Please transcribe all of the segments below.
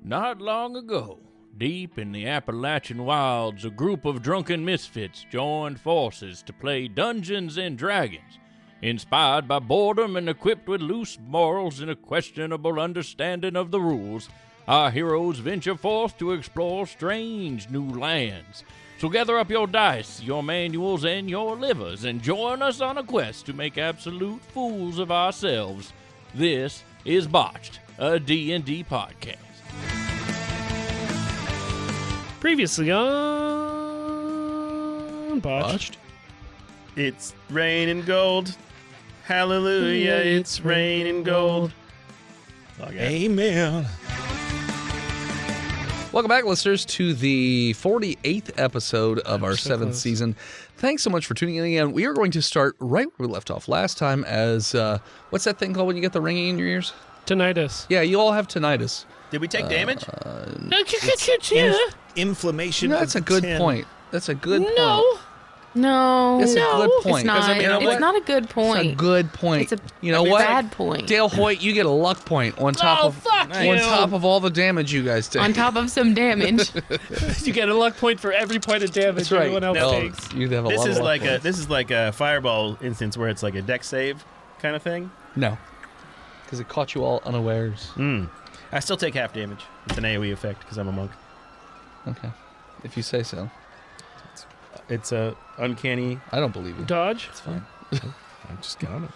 Not long ago, deep in the Appalachian wilds, a group of drunken misfits joined forces to play Dungeons and Dragons. Inspired by boredom and equipped with loose morals and a questionable understanding of the rules, our heroes venture forth to explore strange new lands. So gather up your dice, your manuals, and your livers, and join us on a quest to make absolute fools of ourselves. This is Botched, a D&D podcast. Previously on Botched. It's raining gold. Hallelujah, it's raining gold. Amen. Welcome back, listeners, to the 48th episode of our 7th season. Thanks so much for tuning in again. We are going to start right where we left off last time as, what's that thing called when you get the ringing in your ears? Tinnitus. Yeah, you all have tinnitus. Did we take damage? Inflammation. That's a good point. That's a good point. No, It's a good point. It's not. You know It's what? not a good point. It's a good point. It's a you know what? bad point. Dale Hoyt, you get a luck point on top of all the damage you guys take. On top of some damage. You get a luck point for every point of damage That's right. everyone else takes. You'd have a This lot is of luck like points. this is like a fireball instance where it's like a deck save kind of thing. No, because it caught you all unawares. I still take half damage. It's an AoE effect because I'm a monk. Okay, if you say so. It's a uncanny. I don't believe you. Dodge? It's fine. I just got it.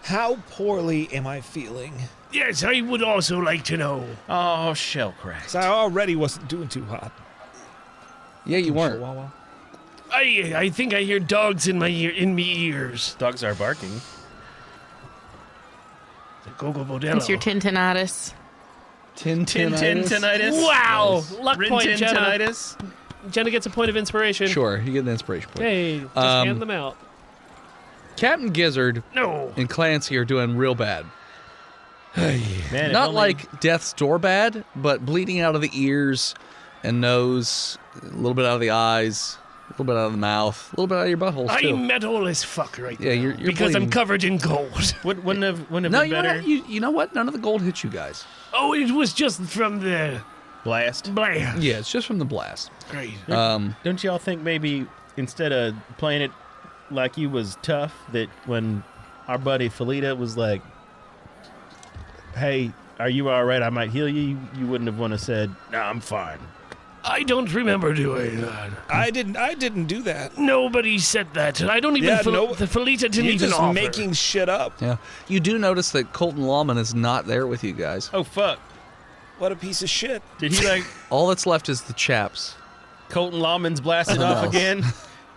How poorly am I feeling? Yes, I would also like to know. Oh, shell crack. 'Cause I already wasn't doing too hot. Yeah, you weren't. Chihuahua. I think I hear dogs in me ears. Dogs are barking. The Gogo Modelo. It's your tintinitis. Tinnitus. Wow! Nice. Luck point, Rin-tin Jenna. tinnitus. Jenna gets a point of inspiration. Sure, you get an inspiration point. Hey, just hand them out. Captain Gizzard No. and Clancy are doing real bad. Man, if Not only- like death's door bad, but bleeding out of the ears and nose, a little bit out of the eyes, a little bit out of the mouth, a little bit out of your buttholes too. I'm metal as fuck right Yeah, now. you're because bleeding. I'm covered in gold. Wouldn't have No, been you know, better. what? You know what? None of the gold hit you guys. Oh, it was just from the Blast. blast. Yeah, it's just from the blast. Great. Don't y'all think maybe instead of playing it like you was tough, that when our buddy Felita was like, "Hey, are you all right? I might heal you," you wouldn't have want to said, "No, I'm fine." I don't remember doing that. I didn't do that. Nobody said that. I don't even. Yeah, The Felita didn't You're even just offer. making shit up. Yeah. You do notice that Colton Lawman is not there with you guys. Oh fuck! What a piece of shit. Did he like All that's left is the chaps. Colton Lawman's blasted Nothing off else. again?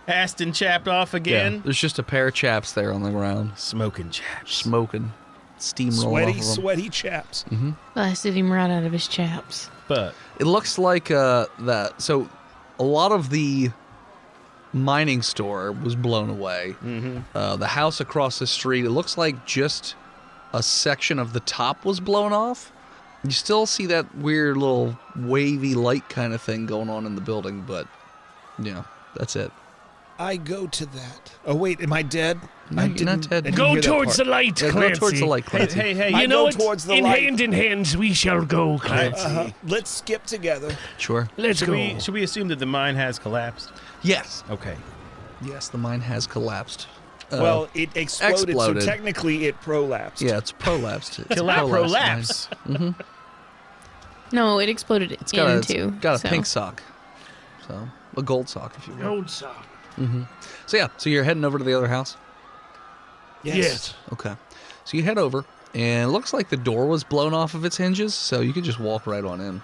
Aston chapped off again? There's just a pair of chaps there on the ground, Smoking chaps. smoking, steam rolling off of them. Sweaty chaps. Blasted him right out of his chaps. But It looks like that. So, a lot of the mining store was blown away. The house across the street, it looks like just a section of the top was blown off. You still see that weird little wavy light kind of thing going on in the building, but that's it. I go to that. Oh, wait, am I dead? No, you're not dead. I didn't Go hear that towards part. the light, Yeah, Clancy. go towards the light, hey, Clancy. hey, hey! I You know go what? towards the in light. hand in hand, we shall go, Clancy. Let's skip together. Sure. Let's go. Should we assume that the mine has collapsed? Yes. Okay. Yes, the mine has collapsed. Well, it exploded, exploded. so technically it prolapsed. Yeah, it's prolapsed. It's Prolapse. No, it exploded It's got into. a pink sock. So, a gold sock, if you will. Gold sock. So you're heading over to the other house? Yes. Okay. So you head over, and it looks like the door was blown off of its hinges, so you could just walk right on in.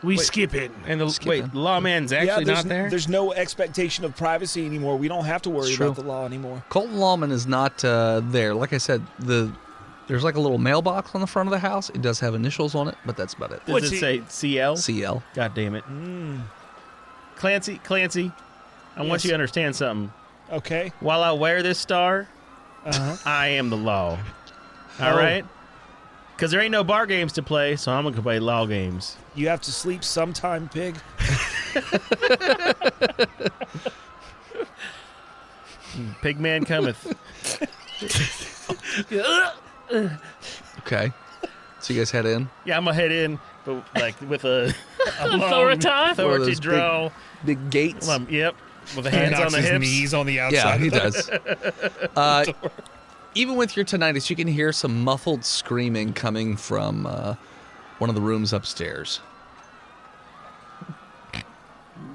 We skip it. And Skip wait, it. lawman's actually there's, not there? There's no expectation of privacy anymore. We don't have to worry It's true. about the law anymore. Colton Lawman is not there. Like I said, there's like a little mailbox on the front of the house. It does have initials on it, but that's about it. Does What's it he- say CL? CL. God damn it. Clancy, I want Yes. you to understand something. Okay. While I wear this star, I am the law. All right? Because there ain't no bar games to play, so I'm going to play law games. You have to sleep sometime, pig. Pigman cometh. Okay. So you guys head in. Yeah, I'm gonna head in, but like with a long Authority? authority draw. Big gates. Yep, with the He hands knocks on the his hips. knees on the Yeah, outside. he does. Even with your tinnitus, you can hear some muffled screaming coming from one of the rooms upstairs.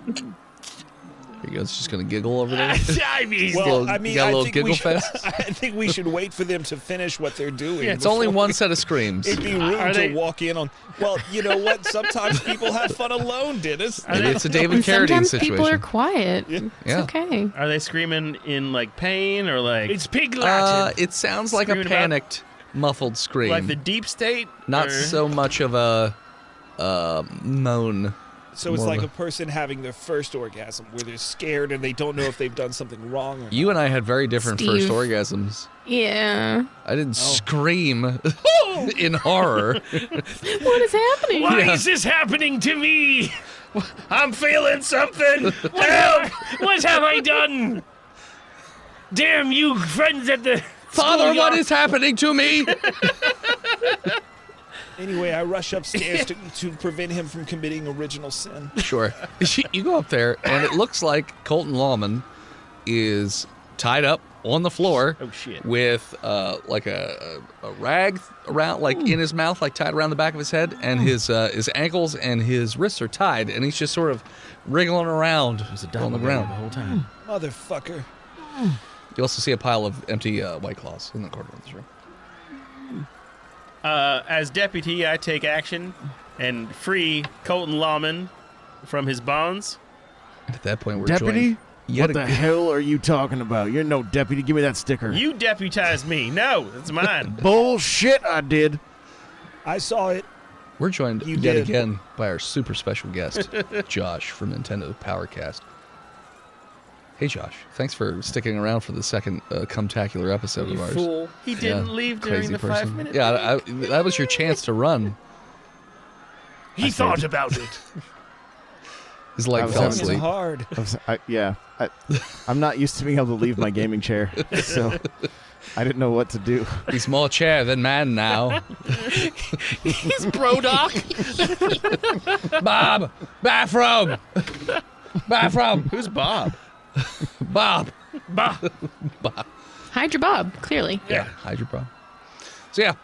Here he goes, just gonna giggle over there. I mean, Well, I mean, you got a I little think giggle we should, fest? I think we should wait for them to finish what they're doing. It's only before one we- set of screams. It'd be rude Are to they- walk in on. Well, you know what? Sometimes people have fun alone, Dennis. Maybe it's a David And Carradine sometimes situation. people are quiet. Yeah. It's Yeah. okay. Are they screaming in like pain or like it's pig Latin. It sounds like a Screaming about- panicked, muffled scream. like the deep state? Not or- so much of a moan. So it's More like of a person having their first orgasm where they're scared and they don't know if they've done something wrong or You and I had very different first Steve. orgasms. Yeah. I didn't scream in horror. What is happening? Why is this happening to me? I'm feeling something. Help! What have I done? Damn you, friends at the Father, what schoolyard. is happening to me? Anyway, I rush upstairs to prevent him from committing original sin. Sure. You go up there, and it looks like Colton Lawman is tied up on the floor Oh shit. with like a rag around, like in his mouth, like tied around the back of his head, and his ankles and his wrists are tied, and he's just sort of wriggling around on the ground. the whole time. Motherfucker. You also see a pile of empty White Claws in the corner of this room. As deputy, I take action and free Colton Lawman from his bonds. At that point, we're Deputy? joined yet What the again- hell are you talking about? You're no deputy. Give me that sticker. You deputized me. No, it's mine. Bullshit, I did. I saw it. We're joined You yet did. again by our super special guest, Josh from Nintendo Powercast. Hey, Josh. Thanks for sticking around for the second Cumtacular episode of ours. Fool. He didn't Yeah, leave during crazy the person. 5 minutes. Yeah, that was your chance to run. He thought about it. His leg I was fell having It's asleep. hard. I'm not used to being able to leave my gaming chair, so I didn't know what to do. He's more chair than man now. He's Brodock. Bob! Bathroom! Bathroom! Who's Bob? Bob! Bah. Hydra Bob, clearly. Yeah, Hydra Bob. So, yeah.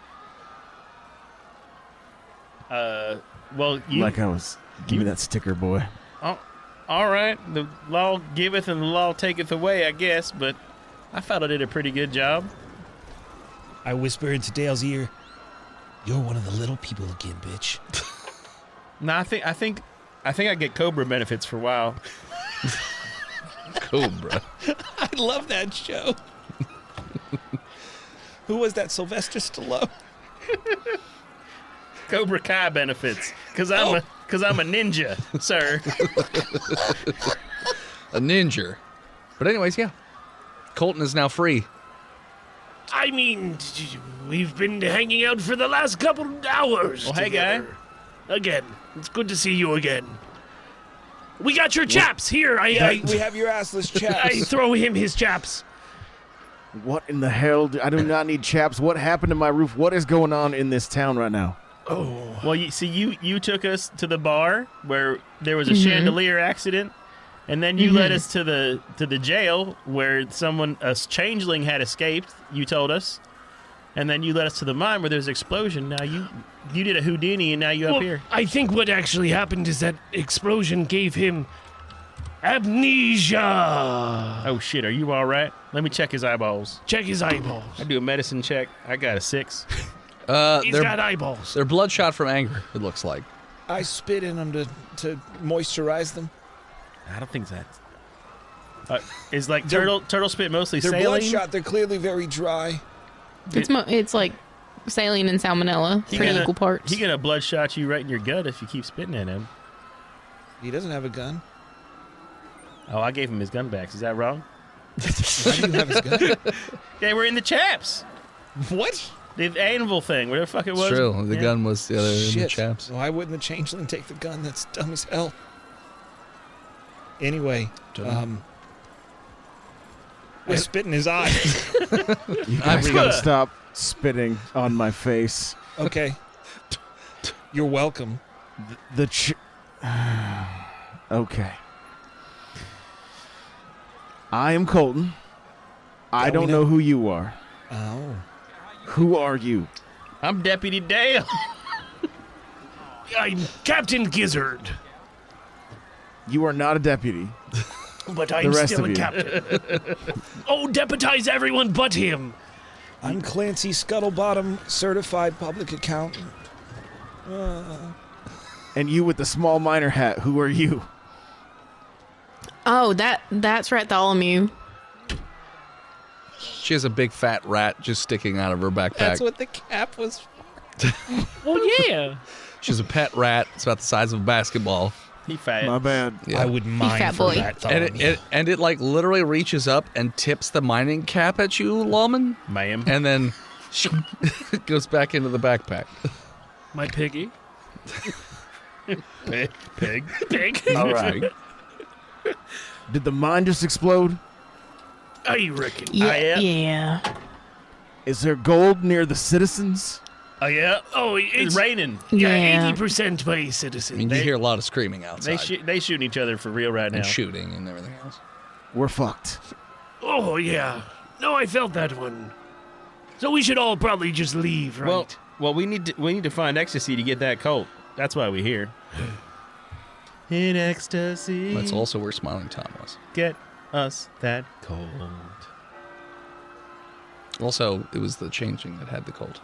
Well, you. Like I was. Give me that sticker, boy. All right. The law giveth and the law taketh away, I guess. But I felt I did a pretty good job. I whisper into Dale's ear, "You're one of the little people again, bitch." No, I think I get Cobra benefits for a while. Cobra. I love that show. Who was that? Sylvester Stallone? Cobra Kai benefits, cause I'm a ninja, sir. A ninja. But anyways, yeah. Colton is now free. I mean, we've been hanging out for the last couple of hours. Well, hey, guy. together. Again, it's good to see you again. We got your chaps here. We I have your assless chaps. I throw him his chaps. What in the hell? I do not need chaps. What happened to my roof? What is going on in this town right now? Oh, Well, you took us to the bar where there was a chandelier accident, and then you led us to the jail where a changeling had escaped. You told us, and then you led us to the mine where there's an explosion. Now you did a Houdini, and now you up well, here. I think what actually happened is that explosion gave him amnesia. Oh shit, are you all right? Let me check his eyeballs. Check his eyeballs. I do a medicine check. I got a 6. He's They're, got eyeballs. they're bloodshot from anger, it looks like. I spit in them to moisturize them. I don't think that's. Is like turtle spit mostly They're saline? bloodshot. They're clearly very dry. It's like saline and salmonella, He pretty gonna- equal parts. He gonna bloodshot you right in your gut if you keep spitting at him. He doesn't have a gun. Oh, I gave him his gun back. Is that wrong? Why do you have his gun? They were in the chaps. What? The anvil thing, whatever the fuck it It's was. true. The Yeah. gun was the other in the Shit. chaps. Why wouldn't the changeling take the gun? That's dumb as hell. Anyway, I spit in his eye. You guys gotta stop spitting on my face. Okay. You're welcome. Okay. I am Colton. I don't know who you are. Oh. Who are you? I'm Deputy Dale. I'm Captain Gizzard, You are not a deputy. but I'm rest still of a you. captain. Oh, deputize everyone but him. I'm Clancy Scuttlebottom, certified public accountant. And you with the small miner hat, who are you? Oh, that's Bartholomew. She has a big fat rat just sticking out of her backpack. That's what the cap was. Well, yeah. She's a pet rat. It's about the size of a basketball. He fat. My bad. Yeah. I would mine fat for boy. that. And it like literally reaches up and tips the mining cap at you, Lawman, Ma'am. and then it goes back into the backpack. My piggy. Pig. Pig. All right. Did the mine just explode? I reckon. Yeah. am. Yeah. Is there gold near the citizens? Oh, yeah? Oh, It's it's raining. Yeah. 80% by I citizen. mean, you hear a lot of screaming outside They shooting each other for real right now. and shooting and everything else. We're fucked. Oh, yeah. No, I felt that one. So we should all probably just leave, right? Well, we need to find ecstasy to get that colt. That's why we're here. In ecstasy. That's also where Smiling Tom was. Get us that colt. Also, it was the changeling that had the colt.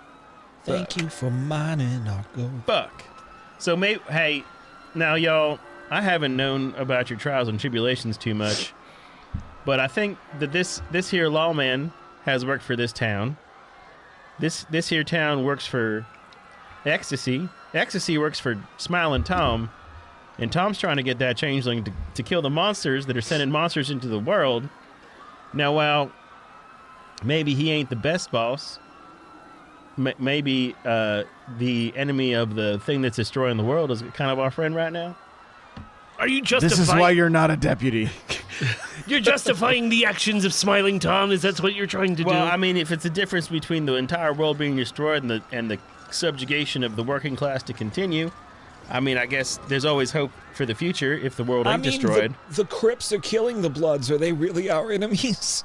Thank you for mining our gold. Fuck. So, hey, now, y'all, I haven't known about your trials and tribulations too much, but I think that this here lawman has worked for this town. This here town works for Ecstasy. Ecstasy works for Smiling Tom, and Tom's trying to get that changeling to kill the monsters that are sending monsters into the world. Now, while maybe he ain't the best boss, maybe the enemy of the thing that's destroying the world is kind of our friend right now. Are you justifying? This is why you're not a deputy. You're justifying the actions of Smiling Tom? Is that what you're trying to do? Well, I mean, if it's a difference between the entire world being destroyed and the subjugation of the working class to continue, I mean, I guess there's always hope for the future if the world ain't destroyed. The Crips are killing the Bloods. Are they really our enemies?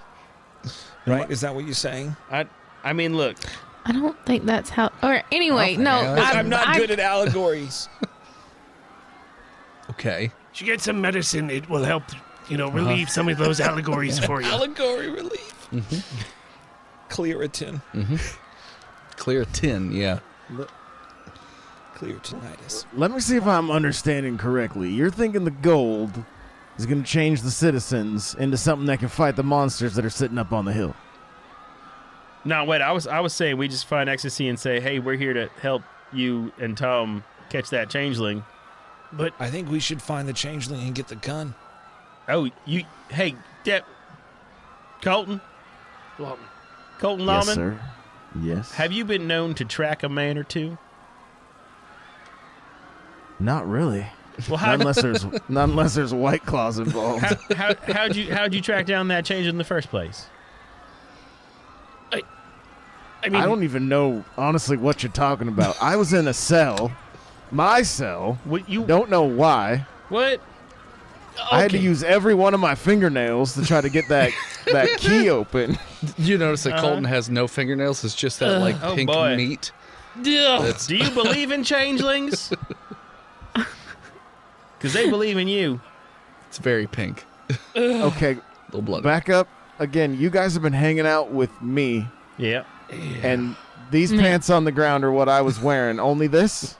Right? Is that what you're saying? I mean, look. I don't think that's how. Or anyway, no. I'm not good at allegories. Okay. you get some medicine, it will help, relieve some of those allegories for you. Allegory relief. Claritin. Clear tin, yeah. Claritinitis. Let me see if I'm understanding correctly. You're thinking the gold is going to change the citizens into something that can fight the monsters that are sitting up on the hill. No, wait. I was saying we just find ecstasy and say, hey, we're here to help you and Tom catch that changeling. But I think we should find the changeling and get the gun. Oh, hey, Colton Lawman. Lawman. Yes, sir. Yes. Have you been known to track a man or two? Not really. Well, how Not unless there's White Claws involved. how'd you track down that change in the first place? I mean, I don't even know, honestly, what you're talking about. I was in a cell. My cell. What you Don't know why. what? I had to use every one of my fingernails to try to get that key open. You notice that Colton has no fingernails. It's just that like Oh, pink boy. meat. Do you believe in changelings? Because they believe in you. It's very pink. Okay, Little blood. back up. Again, you guys have been hanging out with me, Yeah. and these pants on the ground are what I was wearing. Only this?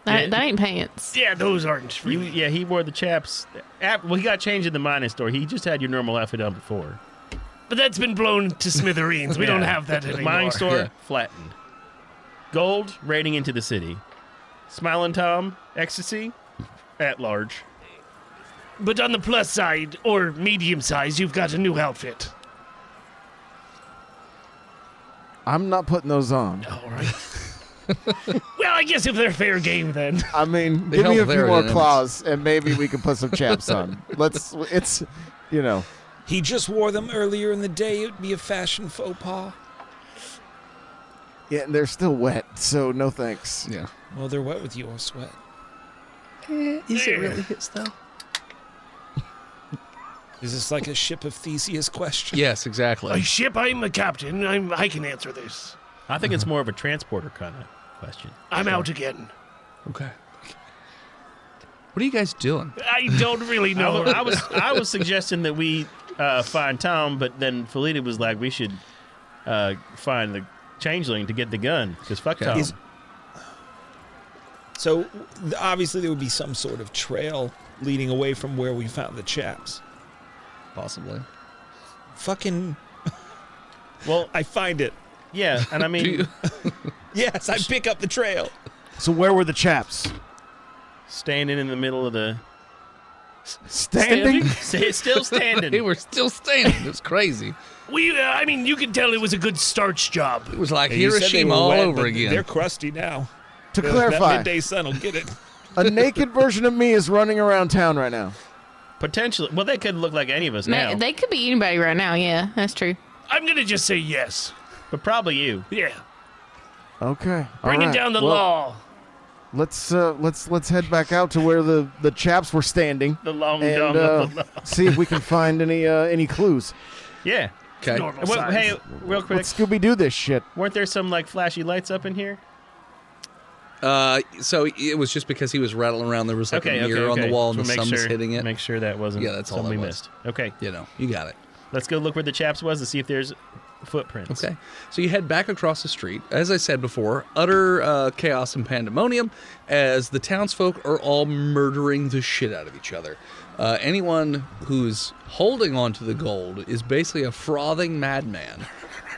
That ain't pants. yeah, those aren't really. He wore the chaps. Well, he got changed in the mining store. He just had your normal outfit on before. But that's been blown to smithereens. We don't have that anymore. Mining store Yeah. flattened. Gold raiding into the city. Smiling Tom, ecstasy, at large. But on the plus side, or medium size, you've got a new outfit. I'm not putting those on. All right. Well, I guess if they're fair game, then. I mean, They give me a help few their more enemies. claws, and maybe we can put some chaps on. He just wore them earlier in the day. It would be a fashion faux pas. Yeah, and they're still wet, so no thanks. Yeah. Well, they're wet with your sweat. Is it really his, though? Is this like a ship of Theseus question? Yes, exactly. A ship, I'm a captain. I can answer this. I think it's more of a transporter kind of question. I'm out again. Okay. What are you guys doing? I don't really know. I was suggesting that we find Tom, but then Felita was like, we should find the changeling to get the gun, because fuck Tom. So, obviously, there would be some sort of trail leading away from where we found the chaps. Possibly. Fucking... Well, I find it. yeah, and I mean, Yes, I pick up the trail. So where were the chaps? standing in the middle of the... Standing? Still standing. They were still standing. It was crazy. I mean, you could tell it was a good starch job. It was like You said they Hiroshima were all wet, over but again. They're crusty now. To That clarify, midday sun will get it. a naked version of me is running around town right now. Potentially. Well, they could look like any of us now, They could be anybody right now. Yeah, that's true. I'm gonna just say yes. but probably you. Yeah. Okay. Bringing all right. down the Well, law. Let's head back out to where the chaps were standing The long and dumb of the law. see if we can find any clues. Yeah. Okay. Normal Well, size. hey, real quick, Let's Scooby Doo this shit. weren't there some like flashy lights up in here? So it was just because he was rattling around. There was like a mirror on the wall and the So sun was hitting it. Make sure that wasn't Yeah, that's all something that we was. missed. Okay, You know, you got it. let's go look where the chaps was to see if there's footprints. Okay. So you head back across the street. As I said before, utter chaos and pandemonium as the townsfolk are all murdering the shit out of each other. Anyone who's holding on to the gold is basically a frothing madman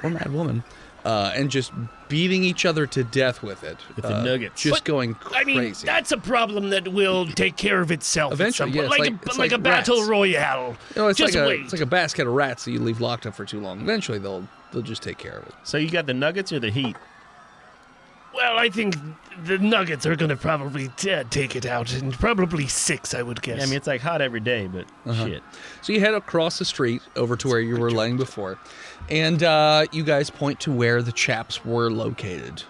or madwoman and just beating each other to death with it. With the nuggets. Just But, going I crazy. mean, that's a problem that will take care of itself. Eventually, at some yeah, point. it's like like a battle rats. royale. You know, it's Just like wait. it's like a basket of rats that you leave locked up for too long. Eventually, they'll just take care of it. So you got the nuggets or the heat? Well, I think the Nuggets are gonna probably take it out, and probably 6, I would guess. I mean, it's like hot every day, but shit. So you head across the street over to where you were laying before, and you guys point to where the chaps were located.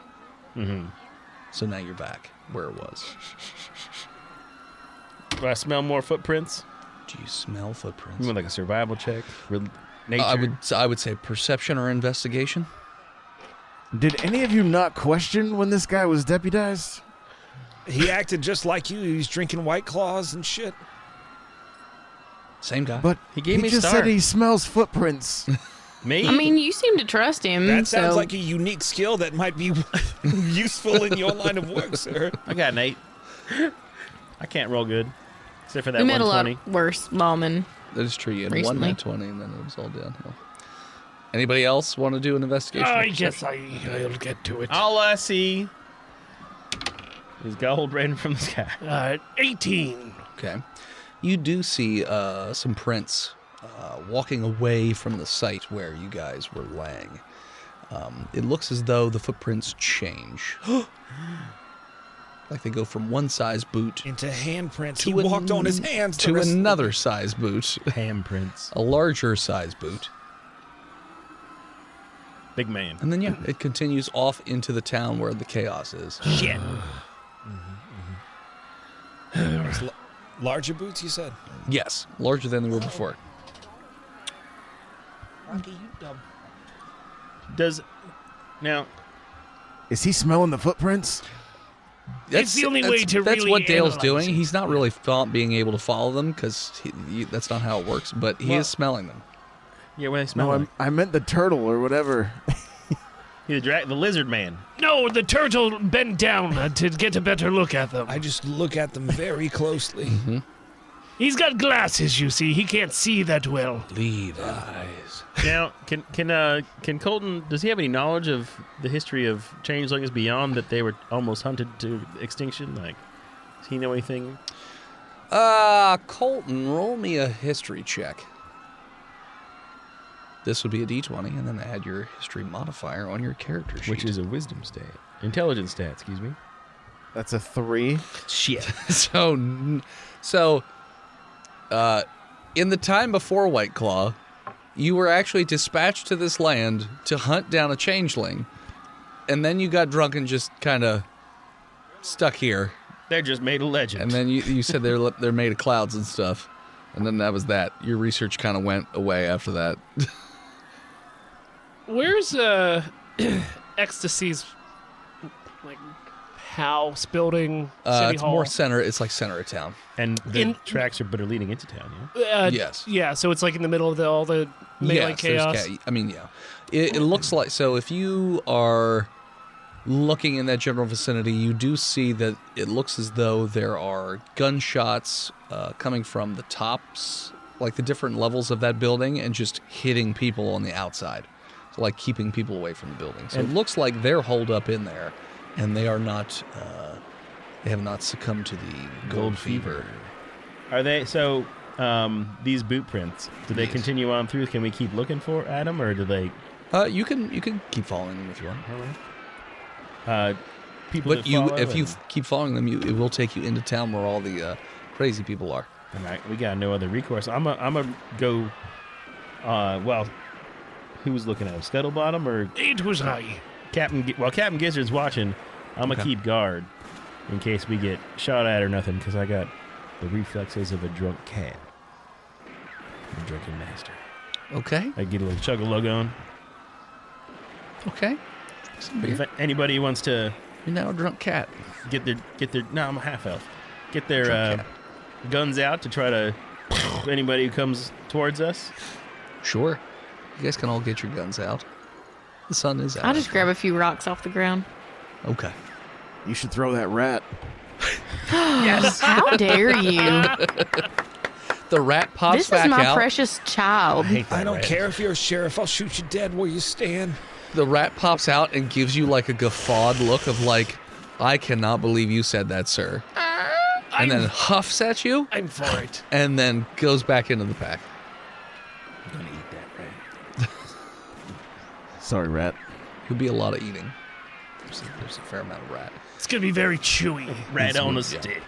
Mm-hmm. So now you're back where it was. Do I smell more footprints? Do you smell footprints? You want like a survival check? Nature? I would say perception or investigation. Did any of you not question when this guy was deputized? He acted just like you. He was drinking White Claws and shit. Same guy. But He gave me a just star. said he smells footprints. Me? I mean, you seem to trust him. That sounds so like a unique skill that might be useful in your line of work, sir. I got an 8. I can't roll good. Except for that we met a lot 120. worse lawmen. that is true. You had recently. one net 20, and then it was all downhill. Anybody else want to do an investigation? I guess I'll get to it. All I see is gold raining from the sky. 18. Okay. You do see some prints walking away from the site where you guys were laying. It looks as though the footprints change. Like they go from one size boot Into handprints. To He walked on his hands. the to rest of the- another size boot, Handprints. a larger size boot. Big man. And then, yeah, it continues off into the town where the chaos is. Shit. Larger boots, you said? Yes, larger than they were before. Does now Is he smelling the footprints? It's the only way to That's really what Dale's analyze doing. it. He's not really being able to follow them because that's not how it works, but he is smelling them. yeah, what do they smell No, like? I meant the turtle or whatever. The lizard man. No, the turtle bent down to get a better look at them. I just look at them very closely. He's got glasses, you see. He can't see that well. Levi's. Now, can Colton? Does he have any knowledge of the history of changelings beyond that they were almost hunted to extinction? Like, does he know anything? Colton, roll me a history check. This would be a d20, and then add your history modifier on your character sheet. Which is a wisdom stat, intelligence stat. Excuse me. That's a 3. Shit. so, in the time before White Claw, you were actually dispatched to this land to hunt down a changeling and then you got drunk and just kind of stuck here. They're just made of legend. And then you said they're made of clouds and stuff. And then that was that. Your research kind of went away after that. Where's Ecstasy's like house, building, city it's hall? more center. It's like center of town. And the tracks are leading into town, yeah? Yes. Yeah, so it's like in the middle of all the melee chaos. I mean, yeah. It looks like, so if you are looking in that general vicinity, you do see that it looks as though there are gunshots coming from the tops, like the different levels of that building, and just hitting people on the outside. So like keeping people away from the building. So it looks like they're holed up in there, and they are not, they have not succumbed to the gold fever. Are they, so these boot prints, do they continue on through? Can we keep looking at them, or do they? You can keep following them if you want. People But if you keep following them, it will take you into town where all the crazy people are. All right, we got no other recourse. I'm a go. Well, who was looking at him? Scuttlebottom or It was I. Captain? While Captain Gizzard's watching, I'm gonna keep guard in case we get shot at or nothing, because I got the reflexes of a drunk cat. A drunken master. Okay. I get a little chug-a-lug on. Okay. If anybody wants to You're now a drunk cat. get their no, I'm a half elf. Get their Drunk cat. guns out to try to anybody who comes towards us. Sure. You guys can all get your guns out. The sun is out. I'll just grab a few rocks off the ground. Okay. You should throw that rat. Yes. How dare you? The rat pops This back is my out. precious child. I don't care if you're a sheriff. I'll shoot you dead where you stand. The rat pops out and gives you like a guffawed look of like, I cannot believe you said that, sir. And then huffs at you I'm for it. and then goes back into the pack. I'm gonna eat that rat. Sorry, rat. Could be a lot of eating. There's a fair amount of rat. It's gonna be very chewy. Rat on a Yeah. stick.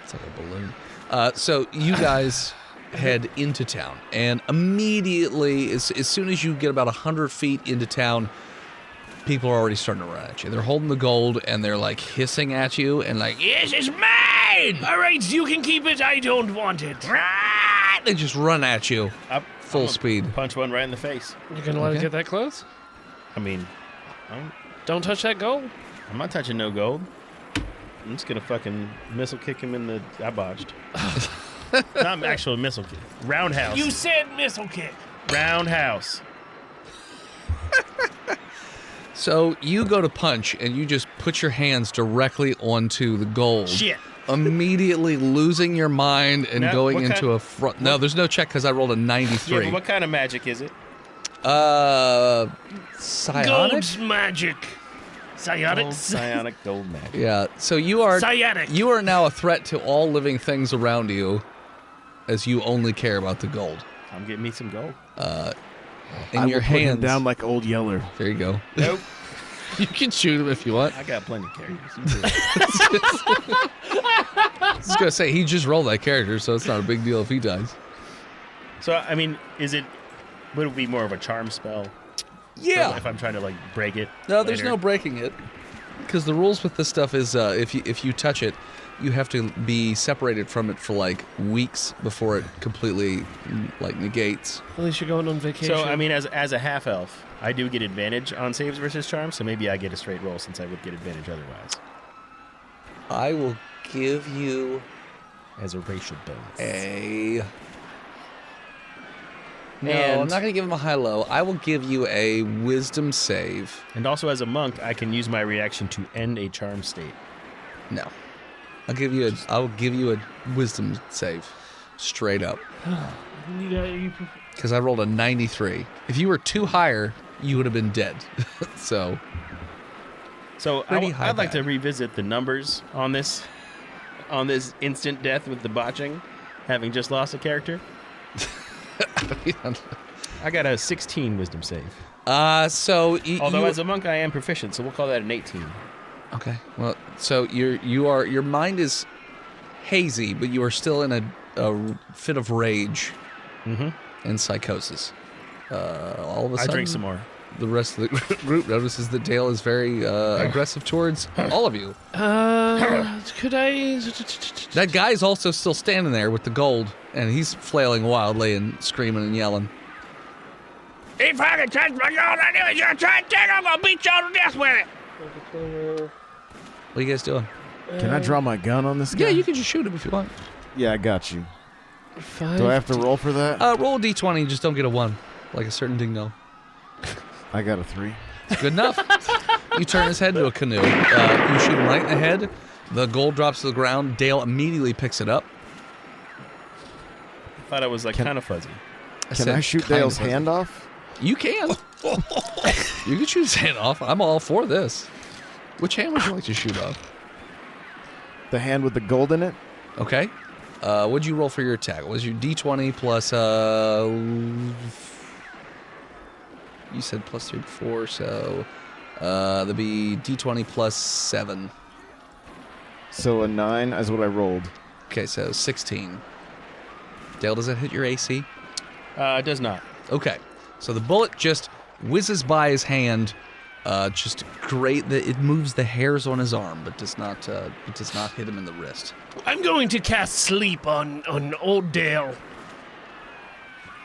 It's like a balloon. So you guys head into town, and immediately, as soon as you get about 100 feet into town, people are already starting to run at you. They're holding the gold, and they're like hissing at you, and like, Yes, it's mine! All right, you can keep it. I don't want it. they just run at you full I'm gonna speed. Punch one right in the face. You gonna let it Okay. get that close? I mean, Don't touch that gold. I'm not touching no gold. I'm just gonna fucking missile kick him in the. I botched. Not actual missile kick. Roundhouse. You said missile kick. Roundhouse. So you go to punch, and you just put your hands directly onto the gold. Shit. Immediately losing your mind and No, going what into kind- a front. No, there's no check because I rolled a 93. Yeah, but what kind of magic is it? Psionic? Gold's magic. Psionic. Psionic gold magic. Yeah. So you are Psionic. you are now a threat to all living things around you, as you only care about the gold. I'm getting me some gold. In I your will put him hands. down like Old Yeller. There you go. Nope. You can shoot him if you want. I got plenty of characters. I was gonna say he just rolled that character, so it's not a big deal if he dies. So I mean, would it be more of a charm spell? Yeah. If I'm trying to like break it. No, there's later? no breaking it. Because the rules with this stuff is if you touch it, you have to be separated from it for like weeks before it completely like negates. At least you're going on vacation. So I mean, as a half elf, I do get advantage on saves versus charms. So maybe I get a straight roll since I would get advantage otherwise. I will give you As a racial bonus. a. No, And- I'm not going to give him a high-low. I will give you a wisdom save. And also as a monk, I can use my reaction to end a charm state. No, I will give you a wisdom save, straight up, you because I rolled a 93. If you were too higher, you would have been dead. So So Pretty high I'd like to bad. revisit the numbers on this instant death with the botching, having just lost a character. I got a 16 wisdom save. so Although as a monk I am proficient, so we'll call that an 18. okay. Well, so your mind is hazy, but you are still in a fit of rage Mm-hmm. and psychosis. All of a I sudden, drink some more. the rest of the group notices that Dale is very aggressive towards all of you. Could I? That guy's also still standing there with the gold, and he's flailing wildly and screaming and yelling. If I can touch my gold, I knew it. You're trying to take it. I'm gonna beat y'all to death with it. What are you guys doing? Can I draw my gun on this guy? Yeah, you can just shoot him if you want. Yeah, I got you. 5. Do I have to roll for that? Roll a d20, just don't get a 1, like a certain dingo. I got a 3. Good enough. You turn his head into a canoe. You shoot him right in the head. The gold drops to the ground. Dale immediately picks it up. I thought it was like kind of fuzzy. Can I shoot Dale's hand off? You can. You can shoot his hand off. I'm all for this. Which hand would you like to shoot off? The hand with the gold in it? Okay. What'd you roll for your attack? Was your d20 plus you said plus 3 before, so that'd be d20 plus 7. So a 9 is what I rolled. Okay, so 16. Dale, does that hit your AC? It does not. Okay, so the bullet just whizzes by his hand. Just great that it moves the hairs on his arm, but does not hit him in the wrist. I'm going to cast sleep on old Dale.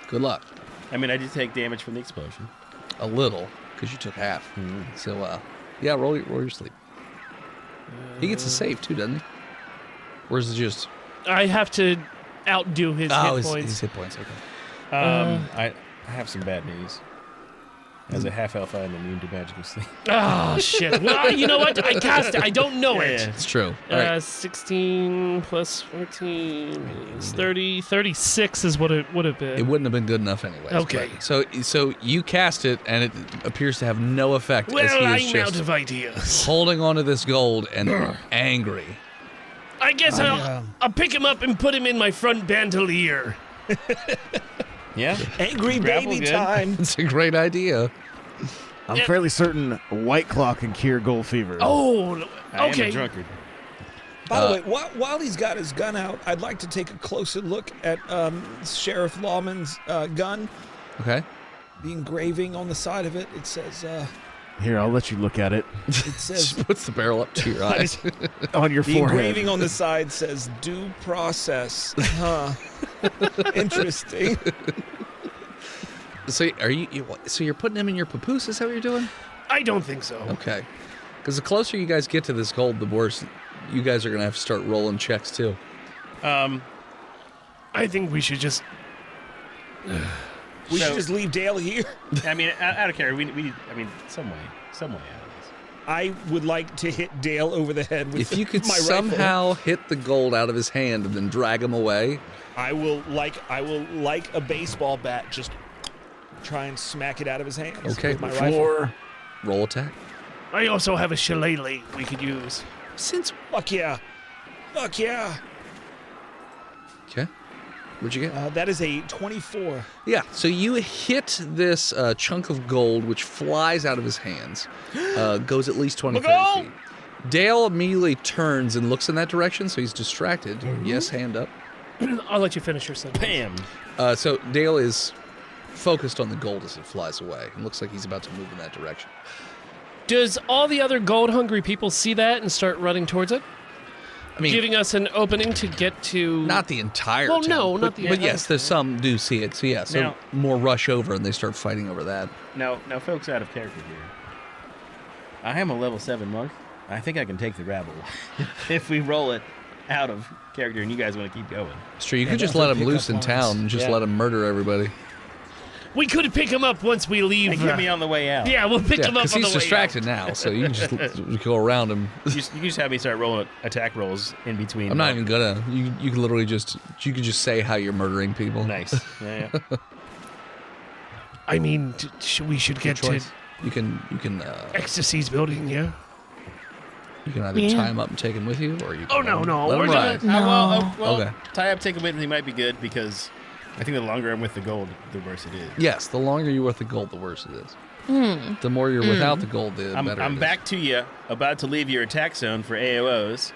Good luck. I mean, I did take damage from the explosion. A little, because you took half. So, yeah, roll your sleep. He gets a save too, doesn't he? Or is it just? I have to outdo his hit points. His hit points. Okay. I have some bad news. As a half-elf, I am immune to magical sleep. Oh, shit. Well, you know what? I cast it. I don't know it. It's true. All right. 16 plus 14 is 30. 36 is what it would have been. It wouldn't have been good enough anyways. Okay. but- So you cast it, and it appears to have no effect. Well, as he is I'm just out of ideas. holding onto this gold and angry. I guess I'll pick him up and put him in my front bandolier. Yeah? Angry Grapple baby good. time. It's a great idea. I'm fairly certain White Claw can cure gold fever. Oh, I am okay. a drunkard. By the way, while he's got his gun out, I'd like to take a closer look at Sheriff Lawman's gun. Okay. The engraving on the side of it, it says, Here, I'll let you look at it. it says, Just puts the barrel up to your eyes. On your the forehead. engraving on the side says due process. Huh. Interesting. So you're putting him in your papoose? Is that what you're doing? I don't think so. Okay. Because the closer you guys get to this gold, the worse you guys are going to have to start rolling checks too. I think we should just... We should just leave Dale here. I mean, out of character, we need, I mean, some way out of this. I would like to hit Dale over the head with If you could my rifle. somehow hit the gold out of his hand and then drag him away. I will like a baseball bat just try and smack it out of his hands Okay, with my rifle. roll attack. I also have a shillelagh we could use. Since Fuck yeah. Fuck yeah. okay, what'd you get? That is a 24. Yeah, so you hit this chunk of gold, which flies out of his hands, goes at least 20, 30 feet. Dale immediately turns and looks in that direction, so he's distracted. Yes, hand up. I'll let you finish your sentence. Bam! So Dale is focused on the gold as it flies away. It looks like he's about to move in that direction. Does all the other gold-hungry people see that and start running towards it? I mean, Giving us an opening to get to... not the entire Well, town, no, but, not the but entire yes, there's some do see it. So yeah, so Now- more rush over and they start fighting over that. Now, folks, out of character here. I am a level 7 monk. I think I can take the rabble if we roll it out of character and you guys want to keep going. It's true. You could just let him loose in town and just Yeah. let him murder everybody. We could pick him up once we leave. And get me on the way out. Yeah, we'll pick Yeah, him up because on the he's way distracted now, so you can just go around him. You can just have me start rolling attack rolls in between. I'm not even gonna. You can literally just say how you're murdering people. Nice. Yeah. I mean, we should get to You can Ecstasy's building, yeah? you can either tie him up and take him with you, or you can Oh, no, no. let him We're ride. gonna... Well, Okay. tie up, take a bit, and he might be good because I think the longer I'm with the gold, the worse it is. Yes, the longer you're with the gold, the worse it is. The more you're without the gold, the better. I'm it is. back to you, about to leave your attack zone for AOs.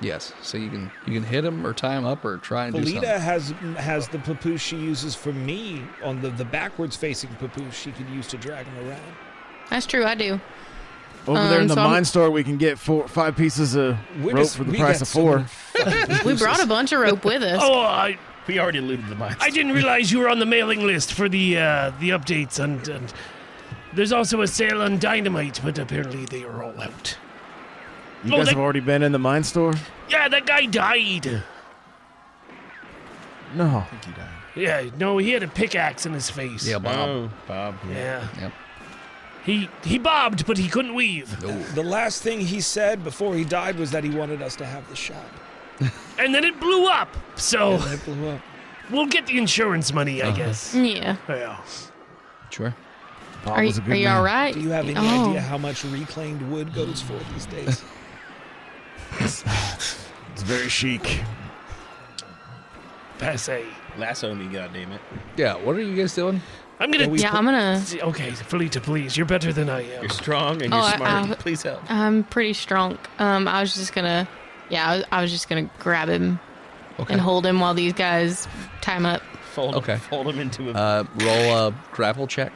Yes. So you can hit him or tie him up or try and do something. Felita has the papoose she uses for me on the backwards facing papoose she could use to drag him around. That's true. I do. Over there in the so mine store, we can get 5 pieces of rope for the price of 4. We brought a bunch of rope with us. Oh, We already looted the mines. I didn't realize you were on the mailing list for the updates, and there's also a sale on dynamite, but apparently they are all out. You guys have already been in the mine store? Yeah, that guy died. No. I think he died. Yeah, no, he had a pickaxe in his face. Yeah, Bob. Oh, Bob. Yeah. Yep. He bobbed, but he couldn't weave. The last thing he said before he died was that he wanted us to have the shop. And then it blew up. So And it blew up. we'll get the insurance money, I guess. Yeah. Yeah. Sure. Bob Are was a good you man. all right? Do you have any Oh. idea how much reclaimed wood goes for these days? It's very chic. Passe. Lasso me, goddammit. Yeah. What are you guys doing? I'm gonna. Yeah, I'm gonna. Okay, Felita, please. You're better than I am. You're strong and Oh, you're smart. Please help. I'm pretty strong. I was just gonna. Yeah, I was just gonna grab him Okay. and hold him while these guys tie him up. Fold Okay. Fold him into a... Roll a grapple check.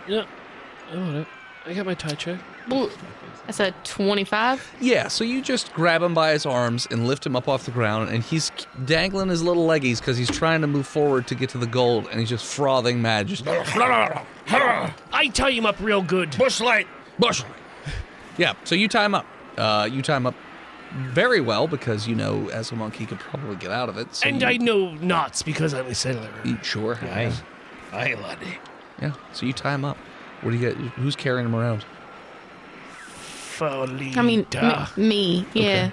Yeah. Oh, I got my tie check. That's a 25. Yeah, so you just grab him by his arms and lift him up off the ground, and he's dangling his little leggies because he's trying to move forward to get to the gold, and he's just frothing mad. Just I tie him up real good. Bushlight! yeah. So you tie him up. You tie him up very well because you know, as a monk, he could probably get out of it. So And you, I know knots because I'm a sailor. sure. Aye, laddie. Yeah. So you tie him up. What do you get? Who's carrying him around? Felita. I mean, me. Yeah.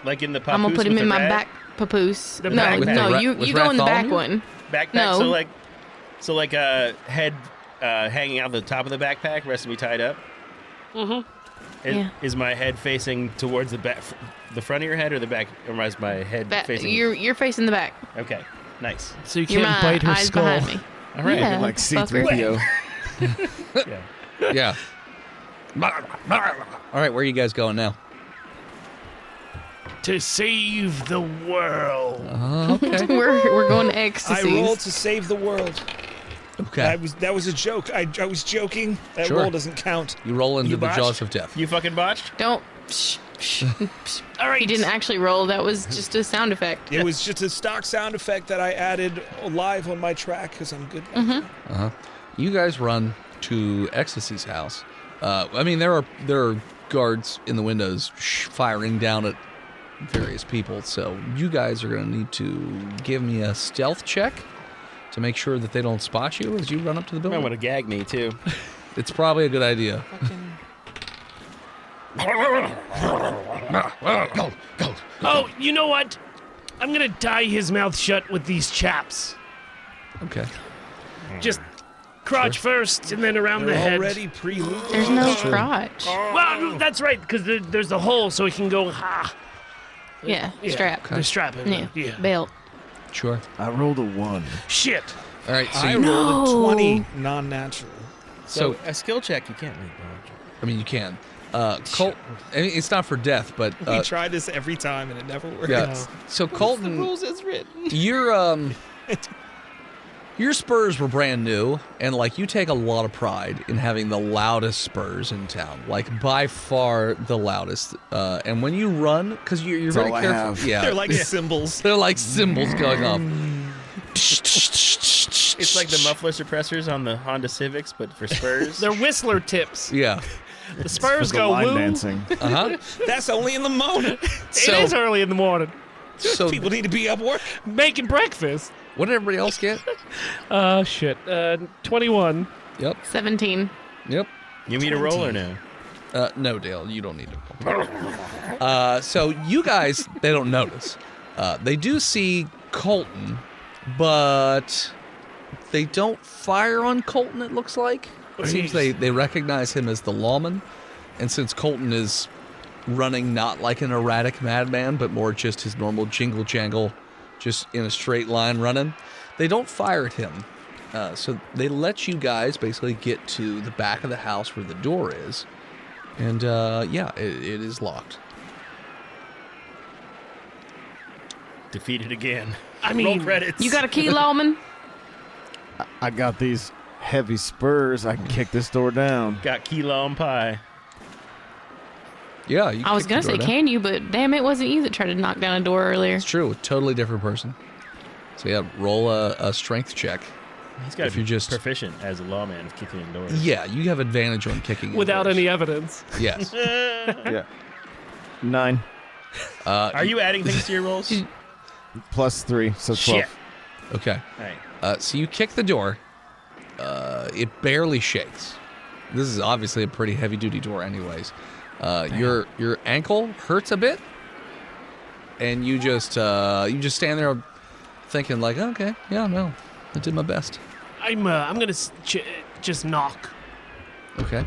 Like in the papoose I'm gonna put him with in the my rag? back papoose. The No, back- With no, the you with go in the back Bartholomew? one. Backpack, No. so like a head hanging out the top of the backpack, rest of me tied up. Yeah. Is my head facing towards the back, the front of your head, or the back? Or is my head facing? You're facing the back. Okay, nice. So you You're can't my bite her eyes skull. behind me. All right. Yeah, Like fucker. C-3PO. Yeah. All right, where are you guys going now? To save the world. Okay. We're going to I ecstasy. rolled to save the world. Okay. That was a joke. I was joking. That Sure. roll doesn't count. You roll into You the botched? jaws of death. You fucking botched. Don't. All right. He didn't actually roll. That was just a sound effect. It was just a stock sound effect that I added live on my track because I'm good. Like that. You guys run to Ecstasy's house. I mean, there are guards in the windows firing down at various people. So you guys are going to need to give me a stealth check to make sure that they don't spot you as you run up to the I building. want to gag me too. It's probably a good idea. Oh, you know what? I'm gonna tie his mouth shut with these chaps. Okay. Just crotch first, and then around the They're head. already pre-looped. There's no crotch. Well, that's right, because there's the hole, so he can go ha. Yeah, Yeah, strap. The strap in Yeah. there. Yeah. Belt. Sure. I rolled a 1. Shit. All right. So I you, rolled a No. 20 non-natural. So So- a skill check, you can't make. I mean, you can. Colt. I mean, it's not for death, but We try this every time and it never works. yeah. So Colton, as written. your spurs were brand new, and like you take a lot of pride in having the loudest spurs in town, like by far the loudest. And when you run, because you're very all I careful. have. Yeah, They're like cymbals. they're like cymbals going off. It's like the muffler suppressors on the Honda Civics, but for Spurs. They're whistler tips. Yeah. The Spurs For the go line woo. dancing. That's only in the morning. So, It is early in the morning. so People need to be up work. Making breakfast. what did everybody else get? Shit. 21. Yep. 17. Yep. You need a roller now. No, Dale, you don't need to. So you guys, they don't notice. They do see Colton, but they don't fire on Colton, it looks like. It seems they recognize him as the lawman. And since Colton is running not like an erratic madman, but more just his normal jingle jangle, just in a straight line running, they don't fire at him. So they let you guys basically get to the back of the house where the door is. And, it is locked. Defeated again. I Roll mean, credits. You got a key, Lawman? I got these heavy spurs. I can kick this door down. got key law pie. Yeah, you I was kicked going the to say, door down. can you? But damn, it wasn't you that tried to knock down a door earlier. It's true. Totally different person. So, yeah, roll a strength check. He's got If to you're be just- proficient as a lawman of kicking in doors. Yeah, you have advantage on kicking in without doors. any evidence. Yes. Yeah. 9 Are you adding things to your rolls? plus 3, so 12. Shit. Okay. All right. So you kick the door. It barely shakes. This is obviously a pretty heavy-duty door anyways. Your ankle hurts a bit, and you just stand there thinking like, okay, yeah, no, I did my best. I'm gonna just knock. Okay.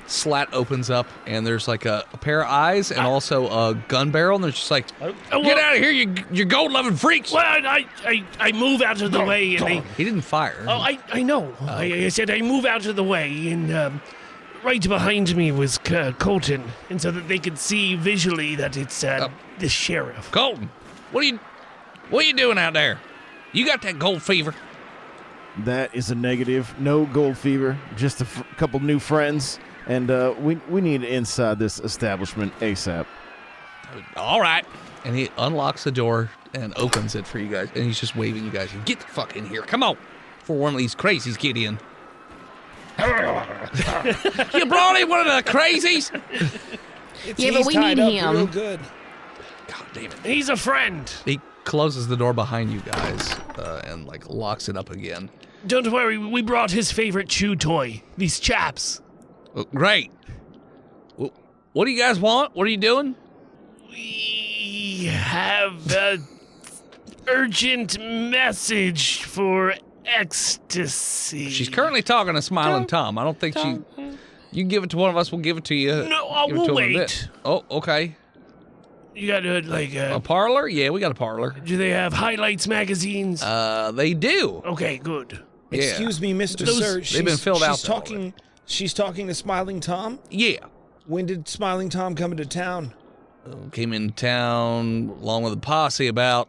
Slat opens up, and there's like a pair of eyes and also a gun barrel, and they're just like, Oh, get out of here, you gold-loving freaks! Well, I move out of the way, and He didn't fire. Oh, I know. I said I move out of the way, and right behind me was Colton, and so that they could see visually that it's the sheriff. Colton, what are you doing out there? You got that gold fever? That is a negative. No gold fever. Just a couple new friends. And we need inside this establishment ASAP. All right. And he unlocks the door and opens it for you guys. And he's just waving you guys. Get the fuck in here. Come on. Before one of these crazies get in. You brought in one of the crazies? Yeah, but He's we tied need up real him. good. God damn it. He's a friend. He closes the door behind you guys and like locks it up again. Don't worry, we brought his favorite chew toy. These chaps. Oh, great. Well, what do you guys want? What are you doing? We have an urgent message for ecstasy. She's currently talking to Smiling Tom. I don't think she... You can give it to one of us. We'll give it to you. No, Give it we'll to him in a wait. bit. Oh, okay. You got like A parlor? Yeah, we got a parlor. do they have highlights magazines? They do. Okay, good. Yeah. Excuse me, Mr. Those- Sir. They've been filled out She's there talking. She's talking to Smiling Tom. Yeah. When did Smiling Tom come into town? Came in town along with a posse about...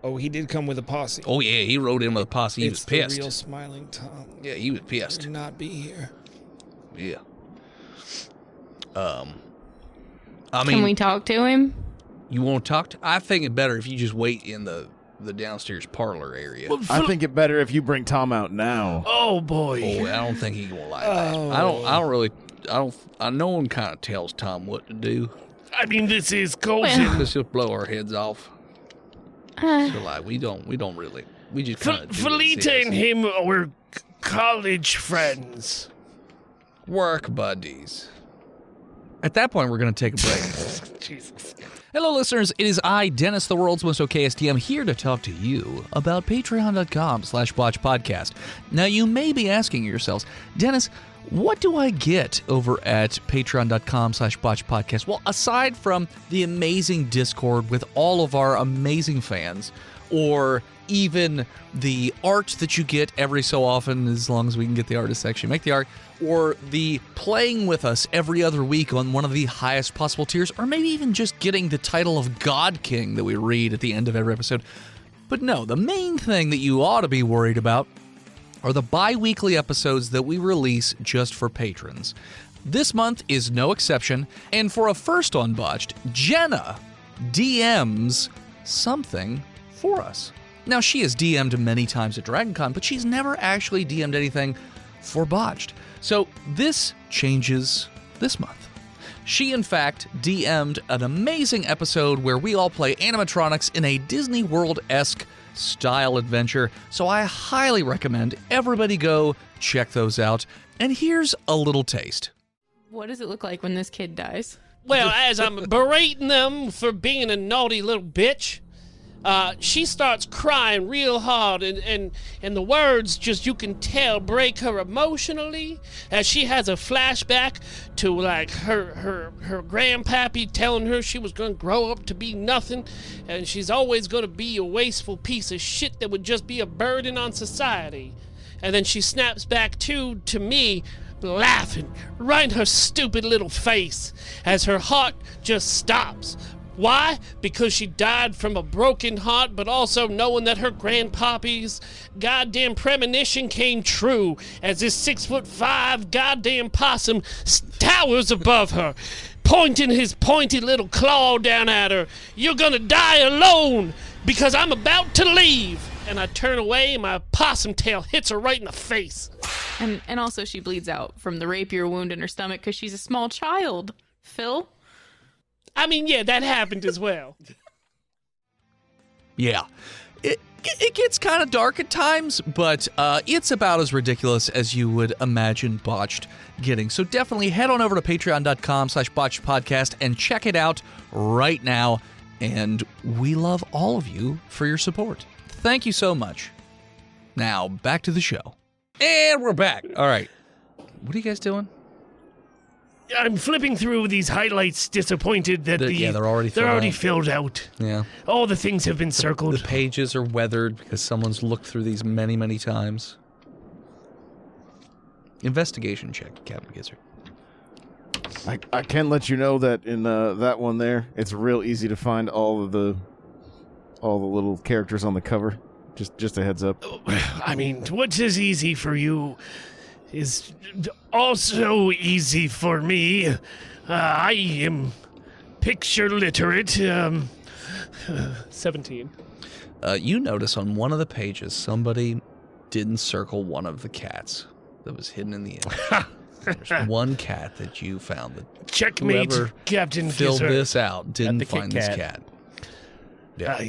Oh, he did come with a posse. Oh, yeah, he rode in with a posse. He it's was pissed. the real Smiling Tom. Yeah, he was pissed. Should not be here. Yeah. I Can mean, we talk to him? you want to talk to... I think it better if you just wait in the downstairs parlor area. I think it better if you bring Tom out now. Oh boy. Oh, I don't think he gonna like that. No one kind of tells Tom what to do. I mean, this is Colton. Let's just blow our heads off. So like, we don't really, we just kind of Felita and him were college friends. work buddies. At that point, we're going to take a break. Jesus. Hello, listeners. It is I, Dennis, the world's most OKSTM, here to talk to you about patreon.com/botchpodcast. Now, you may be asking yourselves, Dennis, what do I get over at patreon.com/botchpodcast? Well, aside from the amazing Discord with all of our amazing fans, or even the art that you get every so often, as long as we can get the artist section, make the art, or the playing with us every other week on one of the highest possible tiers, or maybe even just getting the title of God King that we read at the end of every episode. But no, the main thing that you ought to be worried about are the bi-weekly episodes that we release just for patrons. This month is no exception, and for a first on Botched, Jenna DMs something for us. Now, she has DM'd many times at DragonCon, but she's never actually DM'd anything for Botched. So this changes this month. She, in fact, DM'd an amazing episode where we all play animatronics in a Disney World-esque style adventure, so I highly recommend everybody go check those out. And here's a little taste. What does it look like when this kid dies? Well, as I'm berating them for being a naughty little bitch, she starts crying real hard, and the words just, you can tell, break her emotionally, as she has a flashback to like her grandpappy telling her she was going to grow up to be nothing, and she's always going to be a wasteful piece of shit that would just be a burden on society. And then she snaps back to me laughing right in her stupid little face as her heart just stops. Why? Because she died from a broken heart, but also knowing that her grandpappy's goddamn premonition came true as this 6'5" goddamn possum towers above her, pointing his pointy little claw down at her. You're gonna die alone because I'm about to leave. And I turn away and my possum tail hits her right in the face. And also she bleeds out from the rapier wound in her stomach because she's a small child. Phil? I mean, yeah, that happened as well. Yeah. It gets kind of dark at times, but it's about as ridiculous as you would imagine Botched getting. So definitely head on over to patreon.com/botchedpodcast and check it out right now. And we love all of you for your support. Thank you so much. Now, back to the show. And we're back. All right. What are you guys doing? I'm flipping through these highlights, disappointed that they're already filled out. Yeah. All the things have been circled. The pages are weathered because someone's looked through these many, many times. Investigation check, Captain Gizzard. I can let you know that in that one there, it's real easy to find all the little characters on the cover. Just a heads up. I mean, what's as easy for you is also easy for me. I am picture literate. 17. You notice on one of the pages somebody didn't circle one of the cats that was hidden in the image. There's one cat that you found that Checkmate, whoever Captain filled Gizzard. this out didn't the Kit find this Kat. cat. Yeah.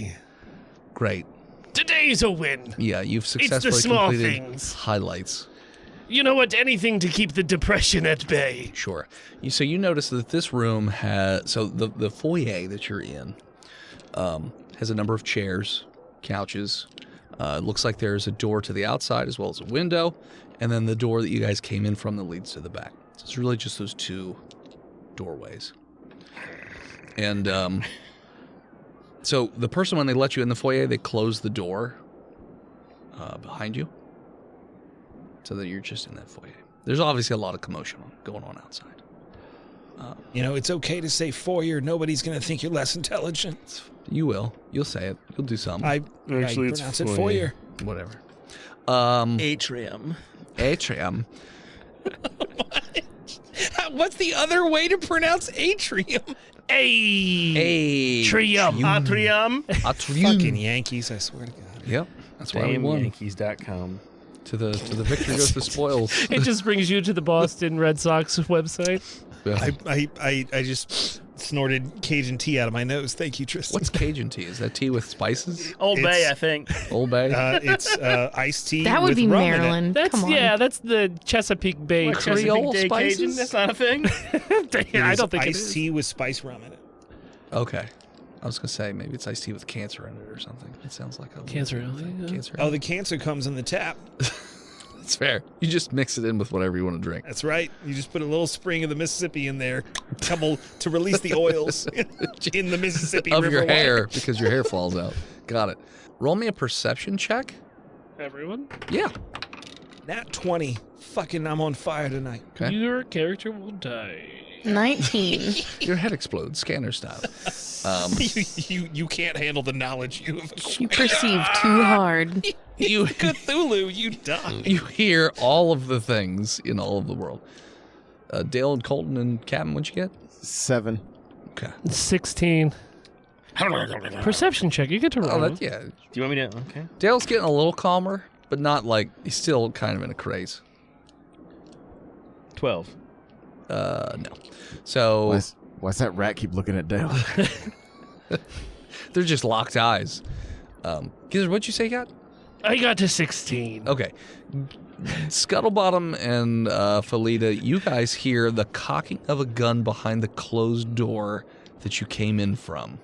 Great. Today's a win. Yeah, you've It's successfully the small completed things. highlights. You know what? Anything to keep the depression at bay. Sure. So you notice that this room has... So the foyer that you're in has a number of chairs, couches. It looks like there's a door to the outside as well as a window. And then the door that you guys came in from that leads to the back. So it's really just those two doorways. And so the person, when they let you in the foyer, they close the door behind you. So that you're just in that foyer. There's obviously a lot of commotion going on outside. You know, it's okay to say foyer. Nobody's going to think you're less intelligent. You will. You'll say it. You'll do something. I Actually, pronounce it's it foyer. Whatever. Atrium. Atrium. What's the other way to pronounce atrium? Atrium. Atrium. Fucking Yankees, I swear to God. Yep. That's why we won. Yankees.com. To the victor goes the spoils. It just brings you to the Boston Red Sox website. Yeah. I just snorted Cajun tea out of my nose. Thank you, Tristan. What's Cajun tea? Is that tea with spices? Old Bay, It's- I think. Old Bay? It's iced tea. That would with be rum in it. Maryland. That's Come on. that's the Chesapeake Bay. What, Creole Chesapeake Day spices? Cajun? That's not a thing. It I is don't think it iced is. tea with spice rum in it. Okay. I was going to say, maybe it's iced tea with cancer in it or something. It sounds like a... Cancer, Cancer. Oh, the cancer comes in the tap. That's fair. You just mix it in with whatever you want to drink. That's right. You just put a little spring of the Mississippi in there, couple to release the oils in the Mississippi Of River your water. hair, because your hair falls out. Got it. Roll me a perception check. Everyone, Yeah. Nat 20. Fucking, I'm on fire tonight. Okay. your character will die. 19. Your head explodes, scanner style. You can't handle the knowledge you have. You perceive too hard. You Cthulhu, you die. you hear all of the things in all of the world. Dale and Colton and Captain, what'd you get? 7. Okay. 16. Perception check. You get to roll. Oh, that, yeah. Do you want me to? Okay. Dale's getting a little calmer, but not like he's still kind of in a craze. 12. No. So Why's that rat keep looking at Dale? they're just locked eyes. Gizzard, what'd you say you got? I got to 16. Okay. Scuttlebottom and Felita, you guys hear the cocking of a gun behind the closed door that you came in from.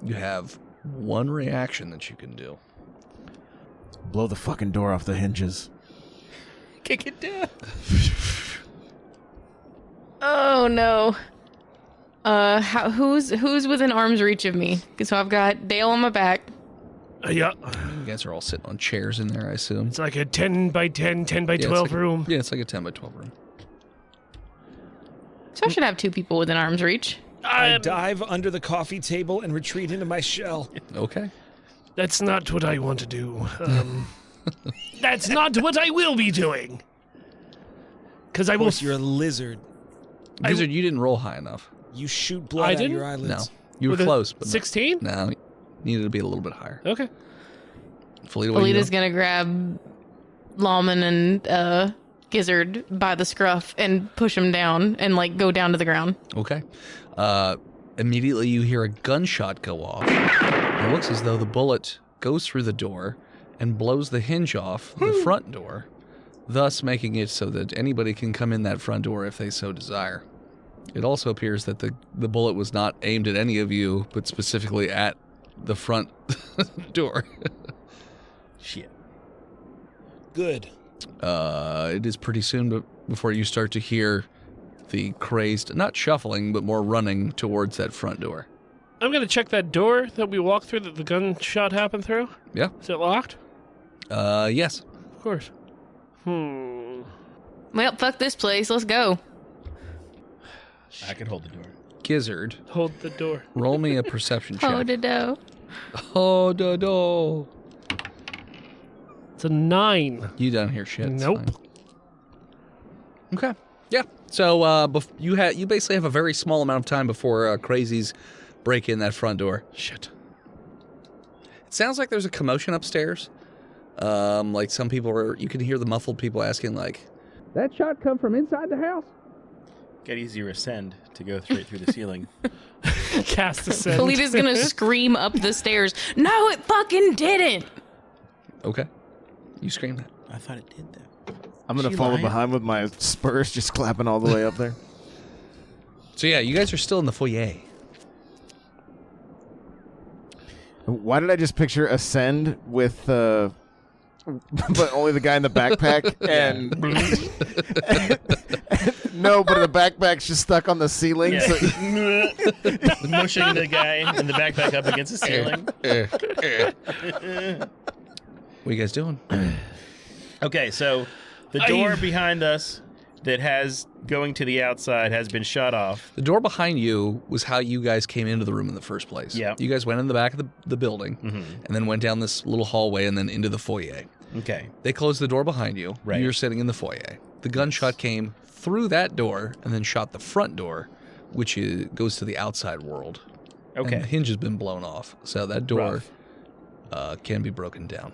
You have one reaction that you can do. Blow the fucking door off the hinges. Kick it down. Oh no. Who's within arm's reach of me? So I've got Dale on my back. Yeah. guys are all sitting on chairs in there, I assume. It's like a 10 by 10, 10 by Yeah, 12 it's like, room. Yeah, it's like a 10 by 12 room. So I should have 2 people within arm's reach. I dive under the coffee table and retreat into my shell. Okay. That's not what I want to do. That's not what I will be doing. Because I Of will. course, you're a lizard. Wizard, you didn't roll high enough. You shoot blood I out of didn't? your eyelids. No. You were With a close, but 16? no, needed to be a little bit higher. Okay. Felita, what do you Alita's do? gonna grab Lawman and Gizzard by the scruff and push him down and like go down to the ground. Okay. Immediately you hear a gunshot go off. It looks as though the bullet goes through the door and blows the hinge off the front door, thus making it so that anybody can come in that front door if they so desire. It also appears that the bullet was not aimed at any of you, but specifically at the front door. Shit. Good. It is pretty soon before you start to hear the crazed, not shuffling, but more running towards that front door. I'm going to check that door that we walked through that the gunshot happened through. Yeah. Is it locked? Yes. Of course. Well, fuck this place. Let's go. I could hold the door. Gizzard, Hold the door. roll me a perception check. Ho-da-do. Oh, do, do. It's a 9. You don't hear shit. it's Nope. fine. Okay. Yeah. So you basically have a very small amount of time before crazies break in that front door. Shit. It sounds like there's a commotion upstairs. Like some people you can hear the muffled people asking like, "That shot come from inside the house?" Get easier ascend to go straight through the ceiling. Cast ascend. Felita's gonna scream up the stairs. No, it fucking didn't. Okay. You scream that. I thought it did that. I'm gonna She follow lying? behind with my spurs just clapping all the way up there. So yeah, you guys are still in the foyer. Why did I just picture ascend with but only the guy in the backpack and no, but the backpack's just stuck on the ceiling. Yeah. So Mushing the guy in the backpack up against the ceiling. What are you guys doing? Okay, so the door behind us that has going to the outside has been shut off. The door behind you was how you guys came into the room in the first place. Yeah. You guys went in the back of the building and then went down this little hallway and then into the foyer. Okay. They closed the door behind you. Right. You're sitting in the foyer. The gunshot came through that door and then shot the front door, which goes to the outside world. Okay. And the hinge has been blown off, so that door Rough. can be broken down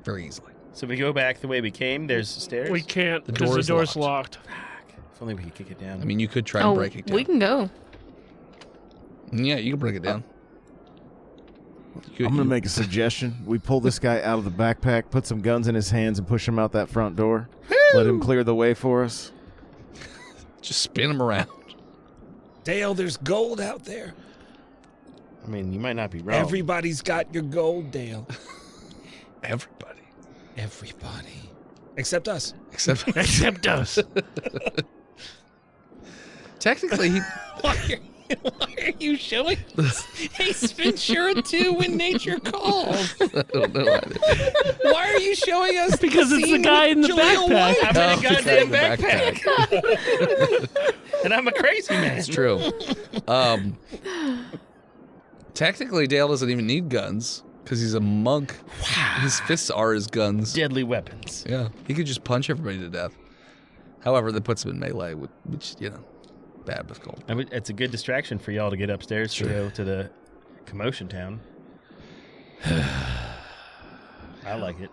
very easily. So we go back the way we came. There's stairs. We can't The because door the is door's locked. locked. If only we could kick it down. I mean, you could try and Oh, break it down. we can go. Yeah, you can break it down. I'm gonna make a suggestion. We pull this guy out of the backpack, put some guns in his hands, and push him out that front door. Let him clear the way for us. Just spin him around. Dale, there's gold out there. I mean, you might not be wrong. Everybody's got your gold, Dale. Everybody. Everybody. Except us. Except Except us. technically, he, Why are you showing us Ace Ventura 2 when nature calls? I don't know. Why are you showing us Because it's the guy in the backpack. I'm in a goddamn the backpack. And I'm a crazy man. It's true. Technically, Dale doesn't even need guns because he's a monk. Wow. His fists are his guns. Deadly weapons. Yeah, he could just punch everybody to death. However, that puts him in melee, which bad with gold. I mean, it's a good distraction for y'all to get upstairs to go to the commotion town. I like it.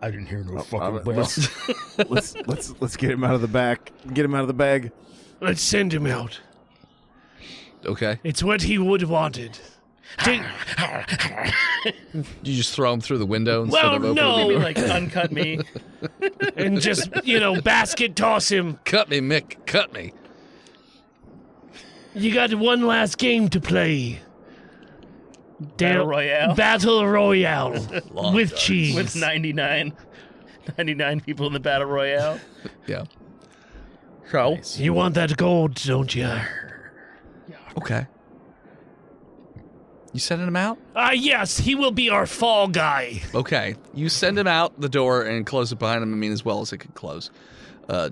I didn't hear no fucking bells. Let's get him out of the back. Get him out of the bag. Let's send him out. Okay. It's what he would have wanted. You just throw him through the window instead Well, of opening no. the Maybe door? like uncut me. And just, basket toss him. Cut me, Mick. Cut me. You got one last game to play. Battle Royale? Battle Royale. Long with darts. cheese. With 99 people in the battle royale. Yeah. So? Nice. You want that gold, don't you? Okay. You sending him out? Yes, he will be our fall guy. Okay. You send him out the door and close it behind him, as well as it could close.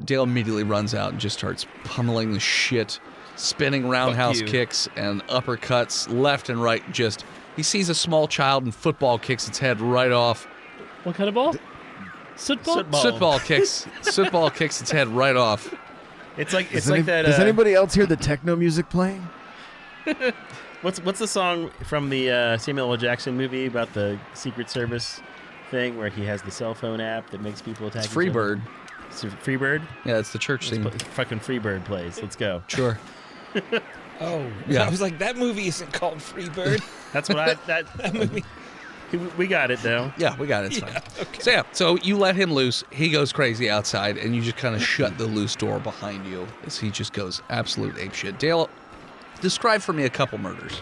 Dale immediately runs out and just starts pummeling the shit, spinning roundhouse kicks and uppercuts left and right. He sees a small child and football kicks its head right off. What kind of ball? Sootball? Sootball kicks its head right off. It's like that. Does anybody else hear the techno music playing? What's the song from the Samuel L. Jackson movie about the Secret Service thing where he has the cell phone app that makes people attack? It's Freebird. It's Freebird? Yeah, it's the church thing. Fucking Freebird plays. Let's go. Sure. Oh, Yeah. I was like, that movie isn't called Freebird. That's what that movie. We got it though. Yeah, we got it. It's fine. Okay. So you let him loose. He goes crazy outside, and you just kind of shut the loose door behind you as he just goes absolute apeshit. Dale, describe for me a couple murders.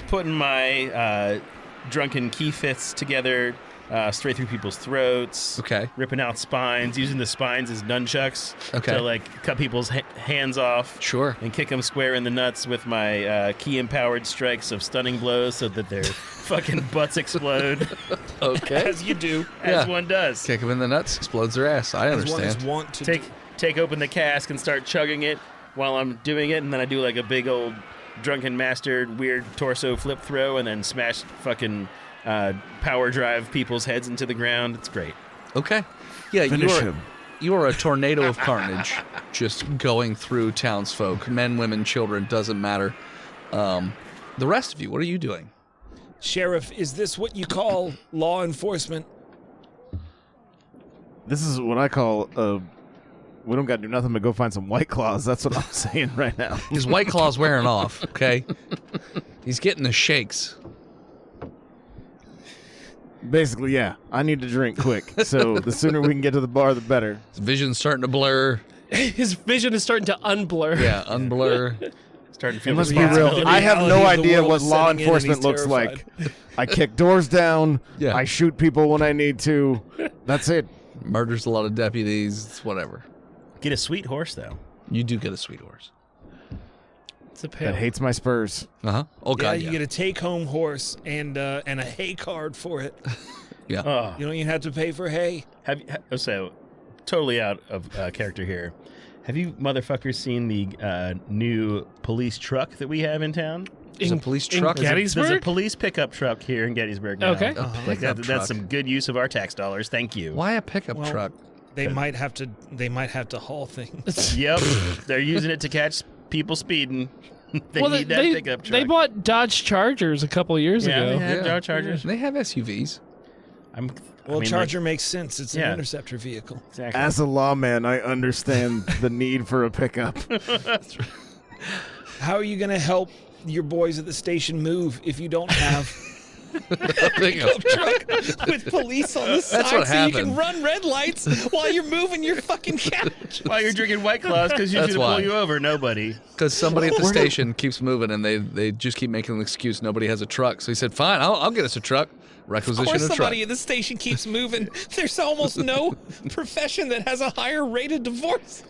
Putting my drunken key fists together, straight through people's throats. Okay. Ripping out spines, using the spines as nunchucks. Okay. To cut people's hands off. Sure. And kick them square in the nuts with my key-empowered strikes of stunning blows so that their fucking butts explode. Okay. As you do. As one does. Kick him in the nuts, explodes their ass. I As one understand. is wont to do. Take open the cask and start chugging it while I'm doing it, and then I do like a big old drunken master weird torso flip throw and then smash fucking power drive people's heads into the ground. It's great. Okay. Yeah, Finish him. You are a tornado of carnage just going through townsfolk. Men, women, children, doesn't matter. The rest of you, what are you doing? Sheriff, is this what you call law enforcement? This is what I call we don't got to do nothing but go find some White Claws. That's what I'm saying right now. His White Claw's wearing off, okay? He's getting the shakes. Basically, yeah. I need to drink quick. So the sooner we can get to the bar, the better. His vision's starting to blur. His vision is starting to unblur. Yeah, unblur. Starting to feel And let's be responsibility. real. I have no Reality of the idea world what is law setting in and enforcement he's looks terrified. like. I kick doors down. Yeah. I shoot people when I need to. That's it. Murders a lot of deputies. It's whatever. Get a sweet horse though. You do get a sweet horse. It's a pale. That hates my spurs. Uh-huh. Oh, Yeah, God, you get a take-home horse and a hay card for it. Yeah. Oh, You don't even have to pay for hay. so totally out of character here. Have you motherfuckers seen the new police truck that we have in town? There's a police truck. in Gettysburg? There's a police pickup truck here in Gettysburg now. Okay. A pickup truck. That's some good use of our tax dollars. Thank you. Why a pickup Well, truck? They might have to haul things. Yep. They're using it to catch people speeding. They Well, need that pickup truck. they bought Dodge Chargers a couple years Yeah, ago. they have Dodge Chargers. They have SUVs. Well, Charger makes sense. It's an Yeah. interceptor vehicle. Exactly. As a lawman, I understand the need for a pickup. How are you going to help your boys at the station move if you don't have Pickup truck with police on the side what so you can happened. run red lights while you're moving your fucking couch? While you're drinking White Claws, because That's usually to why. pull you over, nobody. Because somebody at the station keeps moving, and they just keep making an excuse. Nobody has a truck. So he said, fine, I'll get us a truck. Of Requisition course, a truck. somebody at the station keeps moving. There's almost no profession that has a higher rate of divorce.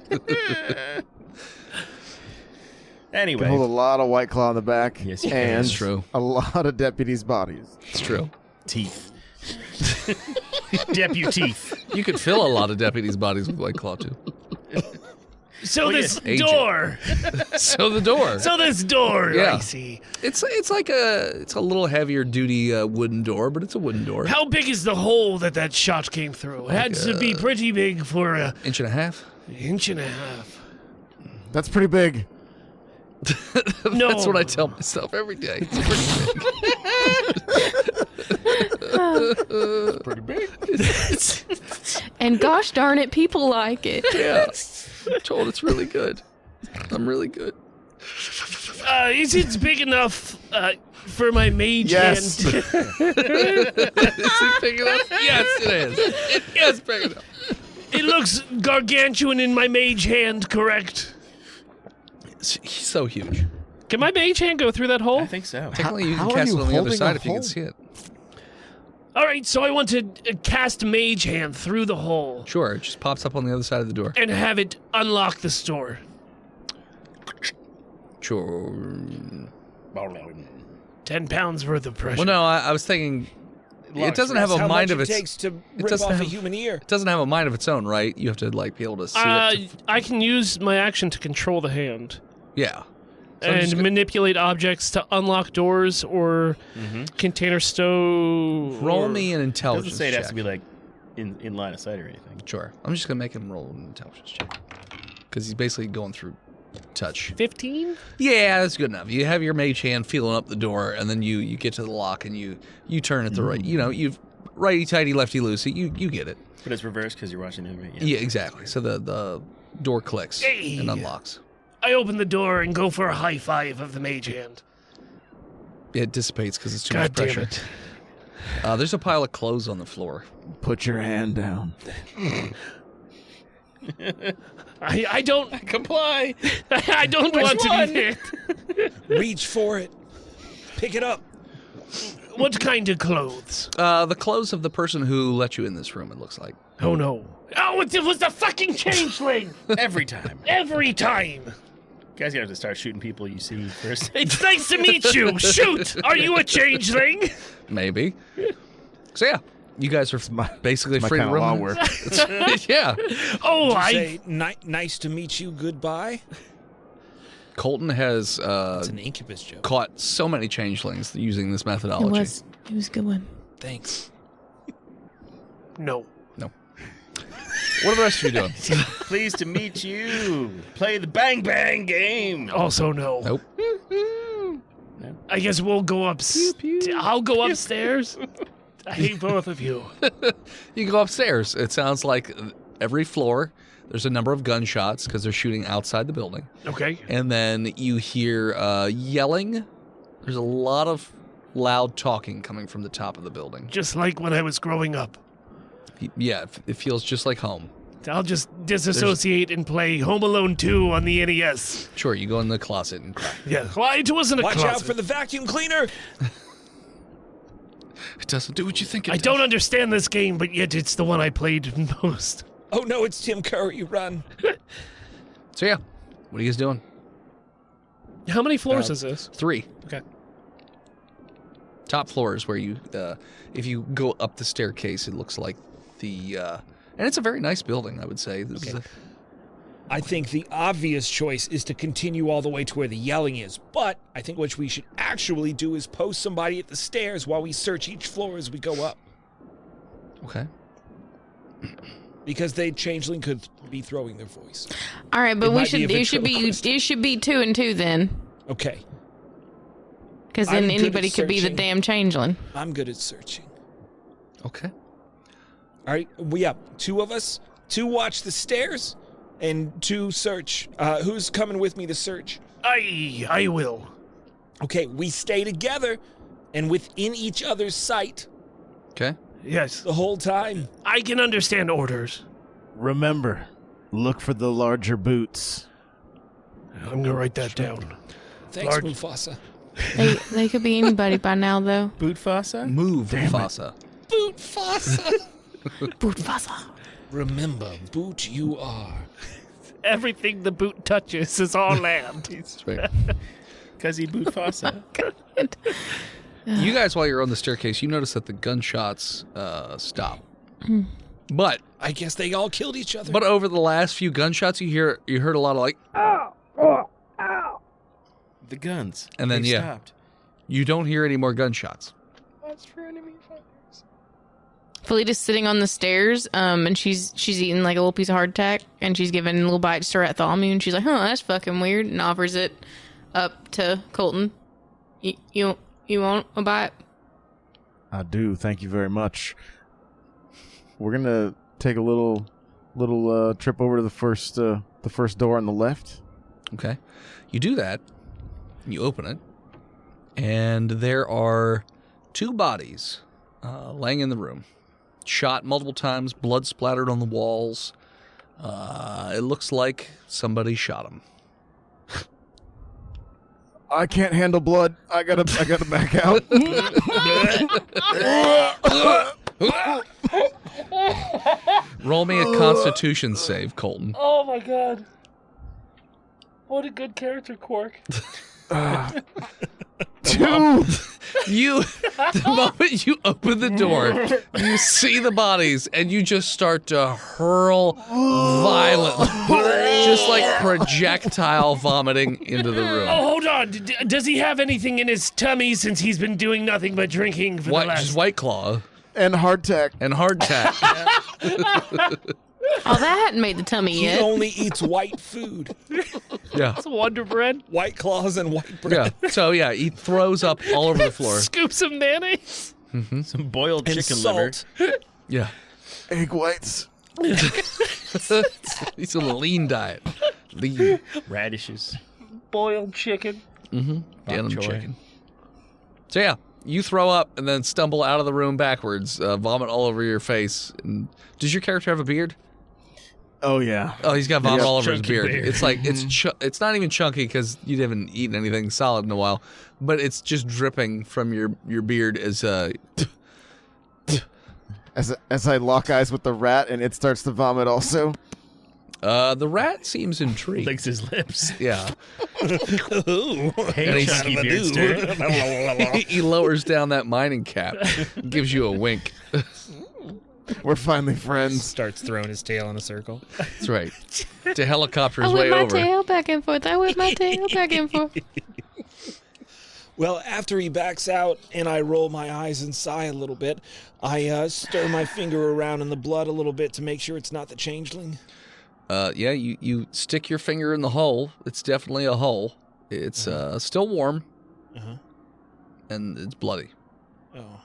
Anyway. Hold a lot of White Claw in the back. Yes, you can. and It's true. a lot of deputies' bodies. It's true. Teeth. Deputeeth. You could fill a lot of deputies' bodies with White Claw, too. So this Agent. door. So the door. So this door, Yeah. I see. It's like a little heavier duty wooden door, but it's a wooden door. How big is the hole that shot came through? It had to be pretty big for an Inch and a half. inch and a half. That's pretty big. No. That's what I tell myself every day. It's pretty big. And gosh darn it, people like it. Yeah. I'm told it's really good. I'm really good. Is it big enough for my mage Yes. hand? Is it big enough? Yes, it is. It is big enough. It looks gargantuan in my mage hand, correct? He's so huge. Can my mage hand go through that hole? I think so. Technically, you how can are cast you it on the other holding side a if you can hole? see it. All right, so I want to cast mage hand through the hole Sure, it just pops up on the other side of the door. and have it unlock the store. Sure. 10 pounds worth of pressure. Well, no, I was thinking it doesn't have That's a how mind much of it its. takes to rip doesn't off a have- human ear. It doesn't have a mind of its own, right? You have to like be able to see it. I can use my action to control the hand Yeah. So I'm and just gonna- manipulate objects to unlock doors or container stove. roll or- me an It intelligence doesn't say it check. has to be like in line of sight or anything. Sure. I'm just gonna make him roll an intelligence check because he's basically going through touch. 15? Yeah, that's good enough. You have your mage hand feeling up the door, and then you get to the lock and you turn it the right. You know, you've righty tighty, lefty loosey. You get it. But it's reversed because you're watching him, right? Yeah, exactly. So the door clicks Hey. and unlocks. I open the door and go for a high five of the mage hand. It dissipates because it's too God much damn pressure. it. There's a pile of clothes on the floor. Put your hand down. I don't Comply. I don't want to one? be hit. Reach for it. Pick it up. What kind of clothes? The clothes of the person who let you in this room, it looks like. Oh no. Oh, it was the fucking changeling! Every time. Every time. Guys, you have to start shooting people you see first. It's nice to meet you. Shoot! Are you a changeling? Maybe. So yeah, you guys are basically My free to kind of law roam. work. Yeah. Oh, Say, nice to meet you. Goodbye. Colton has It's an incubus joke. caught so many changelings using this It methodology. was a good one. Thanks. No. What are the rest of you doing? Pleased to meet you. Play the bang bang game. Also no. Nope. I guess we'll go up. I'll go upstairs. I hate both of you. You go upstairs. It sounds like every floor there's a number of gunshots because they're shooting outside the building. Okay. And then you hear yelling. There's a lot of loud talking coming from the top of the building. Just like when I was growing up. Yeah, it feels just like home. I'll just disassociate and play Home Alone 2 on the NES. Sure, you go in the closet and cry. Yeah. Well, it wasn't a Watch closet. out for the vacuum cleaner. It doesn't do what you think it I does. don't understand this game, but yet it's the one I played most. Oh no, it's Tim Curry. Run. So yeah, what are you guys doing? How many floors is this? 3. Okay. Top floor is where you, if you go up the staircase, it looks like the, and it's a very nice building, I would say. This is I think the obvious choice is to continue all the way to where the yelling is. But I think what we should actually do is post somebody at the stairs while we search each floor as we go up. okay. Because the changeling could be throwing their voice. All right, but It we might be should a it should be ventriloquist. it should be 2 and 2 then, Okay, because I'm then good at anybody could be the searching. damn changeling. I'm good at searching. Okay. All right, we have 2 of us. 2 watch the stairs, and 2 search. Who's coming with me to search? I will. Okay, we stay together, and within each other's sight Okay. Yes. the whole time. I can understand orders. Remember, look for the larger boots. I'm gonna write that down. Thanks, Large- Mufasa. They could be anybody by now though. Boot Fossa? Move, Fasa. Boot Fasa. Bootfasa. Remember, boot you are. Everything the boot touches is all land. Because he boot Fossa. You guys, while you're on the staircase, you notice that the gunshots stop. But I guess they all killed each other. over the last few gunshots, you heard a lot of like, The guns. And then, They yeah. stopped. you don't hear any more gunshots. Felita's sitting on the stairs, and she's eating like a little piece of hardtack, and she's giving little bites to Bartholomew, and she's like, "Huh, that's fucking weird," and offers it up to Colton. You want a bite? I do. Thank you very much. We're gonna take a little trip over to the first door on the left. Okay. You do that. You open it. And there are 2 bodies laying in the room. Shot multiple times, blood splattered on the walls. It looks like somebody shot him. I can't handle blood. I gotta back out. Roll me a Constitution save, Colton. Oh my god. What a good character quirk. 2. The moment you open the door, you see the bodies, and you just start to hurl violently, just like projectile vomiting into the room. Oh, hold on. Does he have anything in his tummy since he's been doing nothing but drinking for the last... Just White Claw. And hardtack. Oh, that hadn't made the tummy He yet. only eats white food. Yeah. It's Wonder Bread. White Claws and white bread. Yeah. So, yeah, he throws up all over the floor. Scoop some mayonnaise. Some boiled And chicken salt. liver. Yeah. Egg whites. He's a lean diet. Lean. Radishes. Boiled chicken. Denim choy. chicken. So, yeah, you throw up and then stumble out of the room backwards, vomit all over your face. And does your character have a beard? Oh, yeah. Oh, he's got vomit Yeah, all over his chunky beard. beard. It's like it's not even chunky because you haven't eaten anything solid in a while, but it's just dripping from your beard as As I lock eyes with the rat and it starts to vomit also. the rat seems intrigued. Licks his lips. Yeah, Hey, he's- chunky beardster. he lowers down that mining cap, gives you a wink. We're finally friends. Starts throwing his tail in a circle. That's right. To helicopter I his whip way my over. tail back and forth. I whip my tail back and forth. Well, after he backs out and I roll my eyes and sigh a little bit, I stir my finger around in the blood a little bit to make sure it's not the changeling. Yeah, you stick your finger in the hole. It's definitely a hole. It's still warm, and it's bloody. Oh.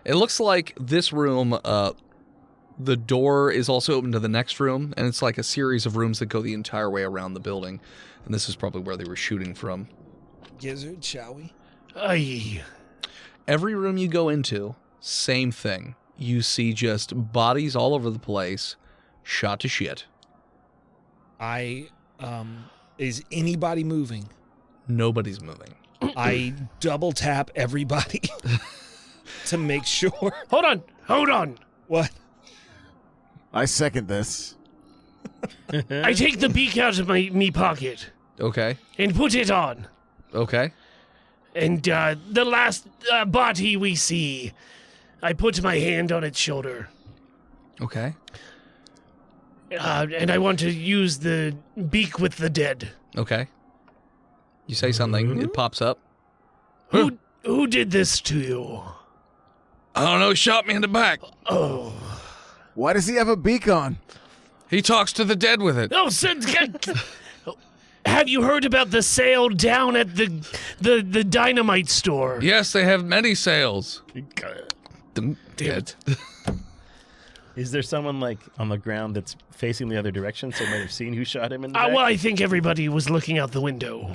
It looks like this room, the door is also open to the next room, and it's like a series of rooms that go the entire way around the building. And this is probably where they were shooting from. Gizzard, shall we? Aye. Every room you go into, same thing. You see just bodies all over the place, shot to shit. Is anybody moving? Nobody's moving. I double tap everybody to make sure. Hold on. What? I second this. I take the beak out of me pocket Okay. and put it on. Okay. And the last body we see, I put my hand on its shoulder. Okay. And I want to use the beak with the dead. Okay. You say something, it pops up. Who did this to you? I don't know, he shot me in the back. Oh. Why does he have a beak on? He talks to the dead with it. Oh, have you heard about the sale down at the dynamite store? Yes, they have many sales. Dead. Is there someone like on the ground that's facing the other direction, so might have seen who shot him in the back? Well, I think everybody was looking out the window.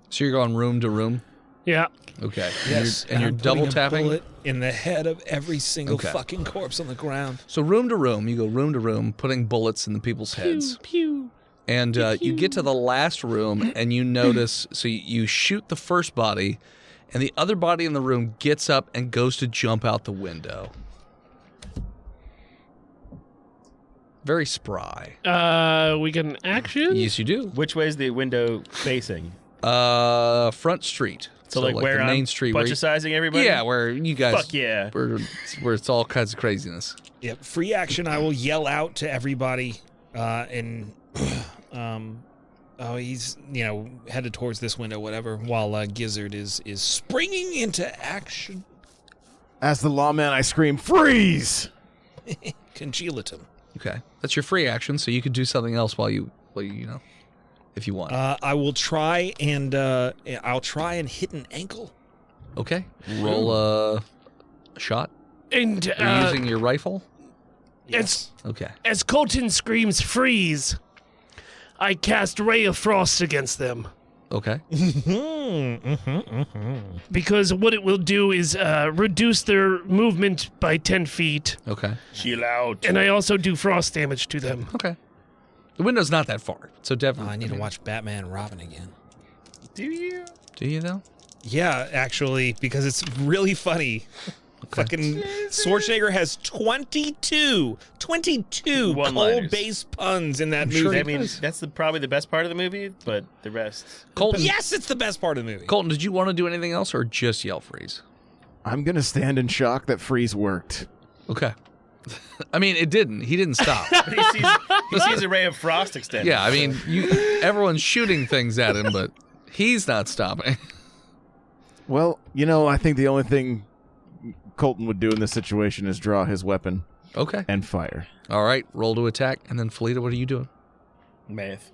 So you're going room to room? Yeah. Okay. Yes. And you're I'm double putting a tapping? bullet in the head of every single Okay. fucking corpse on the ground. So room to room, you go room to room, putting bullets in the people's heads. Pew. And you get to the last room, and you notice, so you shoot the first body, and the other body in the room gets up and goes to jump out the window. Very spry. We get an action? Yes, you do. Which way is the window facing? Front street. So like where the I'm main street, where butchicizing everybody? yeah, where you guys, Fuck yeah. where it's all kinds of craziness. Yep. Free action. I will yell out to everybody, and he's headed towards this window, whatever. While Gizzard is springing into action. As the lawman, I scream, "Freeze!" Congealate him. Okay, that's your free action, so you could do something else while you if you want. I will try and I'll try and hit an ankle. Okay, roll a shot. And Are you using your rifle? as, Okay. as Colton screams freeze, I cast Ray of Frost against them. Okay. Because what it will do is reduce their movement by 10 feet. Okay. Chill out. And I also do frost damage to them. Okay. The window's not that far, so definitely. I need to watch Batman and Robin again. Do you? Do you though? Yeah, actually, because it's really funny. Fucking Schwarzenegger has 22 cold-based puns in that movie. I mean, that's probably the best part of the movie, but the rest. Colton, Yes, it's the best part of the movie. Colton, did you want to do anything else or just yell freeze? I'm going to stand in shock that freeze worked. Okay. I mean, it didn't. He didn't stop. he sees a ray of frost extended. Yeah, I mean, everyone's shooting things at him, but he's not stopping. Well, I think the only thing Colton would do in this situation is draw his weapon Okay. and fire. All right, roll to attack. And then, Felita, what are you doing? Math.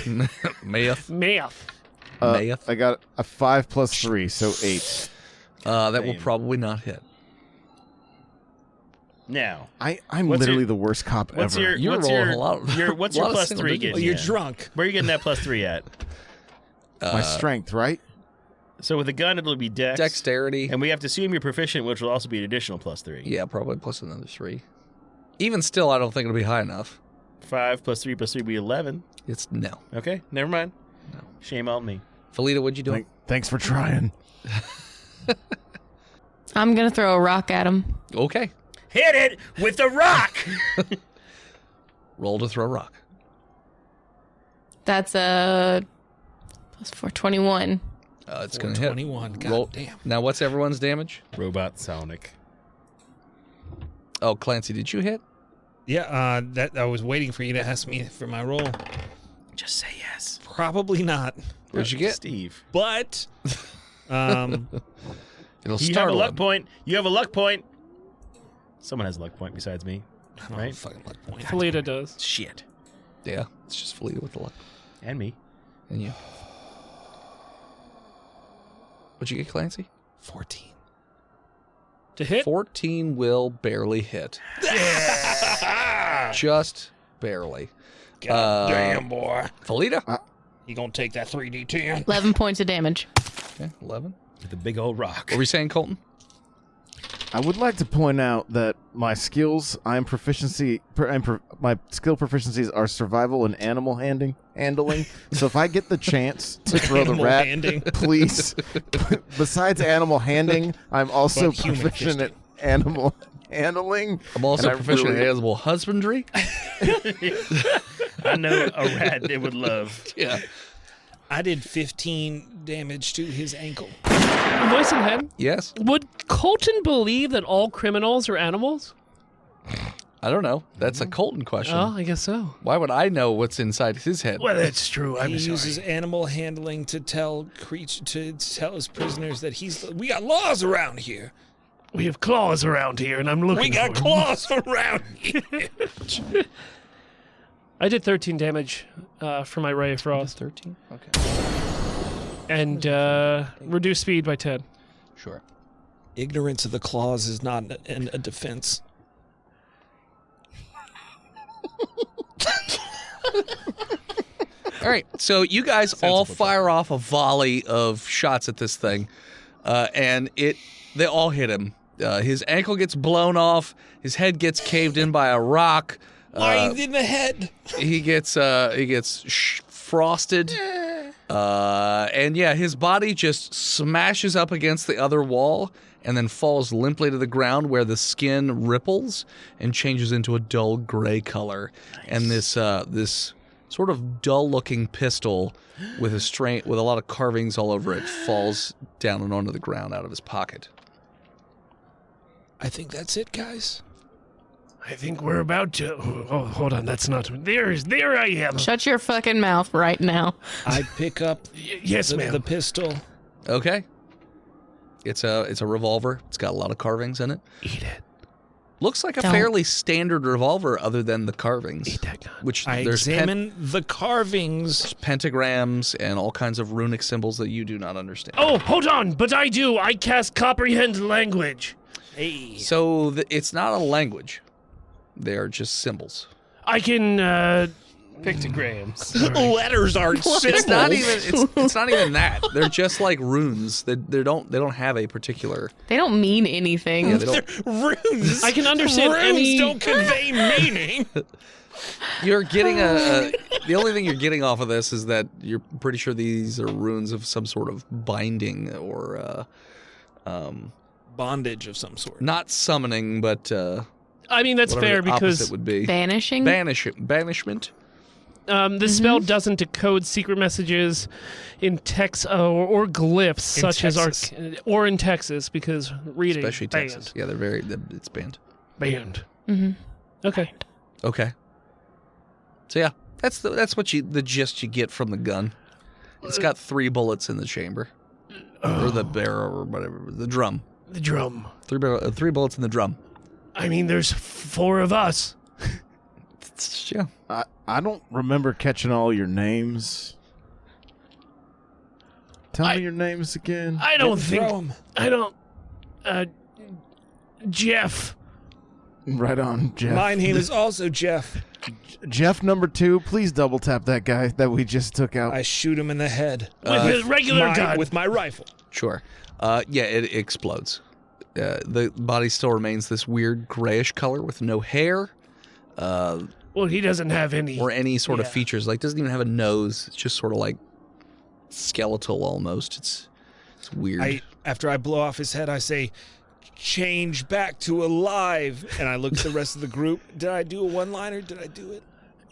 Math. Math. Math. I got a 5 plus 3, so 8. That will probably not hit. Now, I'm What's literally your- the worst cop what's ever. your You're what's rolling your a lot- what's a your lot of plus single 3 digits. getting? You're at? drunk. Where are you getting that plus 3 at? My strength, right? So with a gun, it'll be dex. Dexterity. And we have to assume you're proficient, which will also be an additional plus 3. Yeah, probably plus another 3. Even still, I don't think it'll be high enough. 5 plus 3 plus 3 will be 11. It's no. Okay, never mind. No. Shame on me. Felita, what'd you do? Thanks for trying. I'm gonna throw a rock at him. Okay. Hit it with a rock! Roll to throw rock. That's a +4, 21. It's going to hit. 21. God Roll. damn. Now, what's everyone's damage? Robot Sonic. Oh, Clancy, did you hit? Yeah, that I was waiting for you to ask me for my roll. Just say yes. Probably not. What'd you get? Steve. But It'll You have start a luck point. You have a luck point. Someone has a luck point besides me. I don't Right? have a fucking luck point. Felita does. Shit. Yeah, it's just Felita with the luck. And me. And you. What'd you get, Clancy? 14. To hit? 14 will barely hit. Just barely. God damn, boy. Felita? You gonna take that 3d10? 11 points of damage. Okay, 11. With a big old rock. What were you saying, Colton? I would like to point out that my skills, my skill proficiencies are survival and animal handling. So if I get the chance to throw the Animal rat, handing. please. Besides animal handing, I'm also But human proficient at animal handling. I'm also and I proficient really- in animal husbandry. I know a rat they would love. Yeah. I did 15 damage to his ankle. Voice in head. Yes? Would Colton believe that all criminals are animals? I don't know. That's a Colton question. Oh, I guess so. Why would I know what's inside his head? Well, that's true. He uses animal handling to tell his prisoners that we got laws around here. We have claws around here, and I'm looking We got for claws around here. I did 13 damage for my Ray of Frost. 13? Okay. And reduce speed by 10. Sure. Ignorance of the claws is not a defense. All right, so you guys all fire off a volley of shots at this thing, and they all hit him. His ankle gets blown off. His head gets caved in by a rock. Why in the head? He gets frosted, and yeah, his body just smashes up against the other wall and then falls limply to the ground, where the skin ripples and changes into a dull gray color. Nice. And this sort of dull-looking pistol with a lot of carvings all over it falls down and onto the ground out of his pocket. I think that's it, guys. I think we're about to. Oh, hold on. That's not. There I am. Shut your fucking mouth right now. I pick up Yes, ma'am. the pistol. Okay. It's a revolver. It's got a lot of carvings in it. Eat it. Looks like a Don't. fairly standard revolver, other than the carvings. Eat that gun. Which I there's examine the carvings. pentagrams and all kinds of runic symbols that you do not understand. Oh, hold on. But I do. I cast comprehend language. Hey. So it's not a language. They're just symbols. I can. Pictograms. Letters aren't symbols. It's not even. It's not even that. They're just like runes. They don't have a particular. They don't mean anything. Yeah, they don't. Runes. I can understand Runes any- don't convey meaning. You're getting the only thing you're getting off of this is that you're pretty sure these are runes of some sort of binding or bondage of some sort. Not summoning, but I mean, that's whatever fair the opposite because would be. Banishing? Banishment. the spell doesn't decode secret messages in text or glyphs such as or in Texas because reading Especially banned. Texas. Yeah, it's banned. Banned. Mm-hmm. Okay. Okay. So yeah, that's the gist you get from the gun. It's got 3 bullets in the chamber, or the barrel, or whatever, the drum. The drum. 3 bullets in the drum. I mean, there's 4 of us. Yeah. I don't remember catching all your names. Tell me your names again. I don't Throw think. 'em. I don't. Jeff. Right on, Jeff. My name is also Jeff. Jeff number 2. Please double tap that guy that we just took out. I shoot him in the head With a regular gun. with my rifle. Sure. Yeah, it explodes. The body still remains this weird grayish color with no hair. Well, he doesn't have any. Or any sort of Yeah. features. Like, doesn't even have a nose. It's just sort of like skeletal almost. It's weird. After I blow off his head, I say, change back to alive. And I look at the rest of the group. Did I do a one-liner? Did I do it?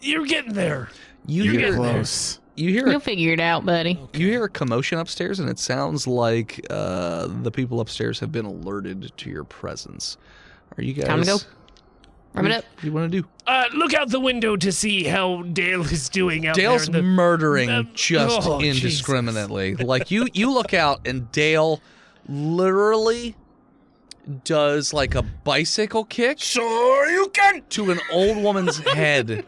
You're getting there. You You're hear getting there. Close. You'll figure it out, buddy. You hear a commotion upstairs, and it sounds like the people upstairs have been alerted to your presence. Are you guys? Time to go. Wrap it up. What do you want to do? Look out the window to see how Dale is doing out Dale's there. murdering just oh, indiscriminately. Like you look out, and Dale literally does like a bicycle kick. So you can. To an old woman's head,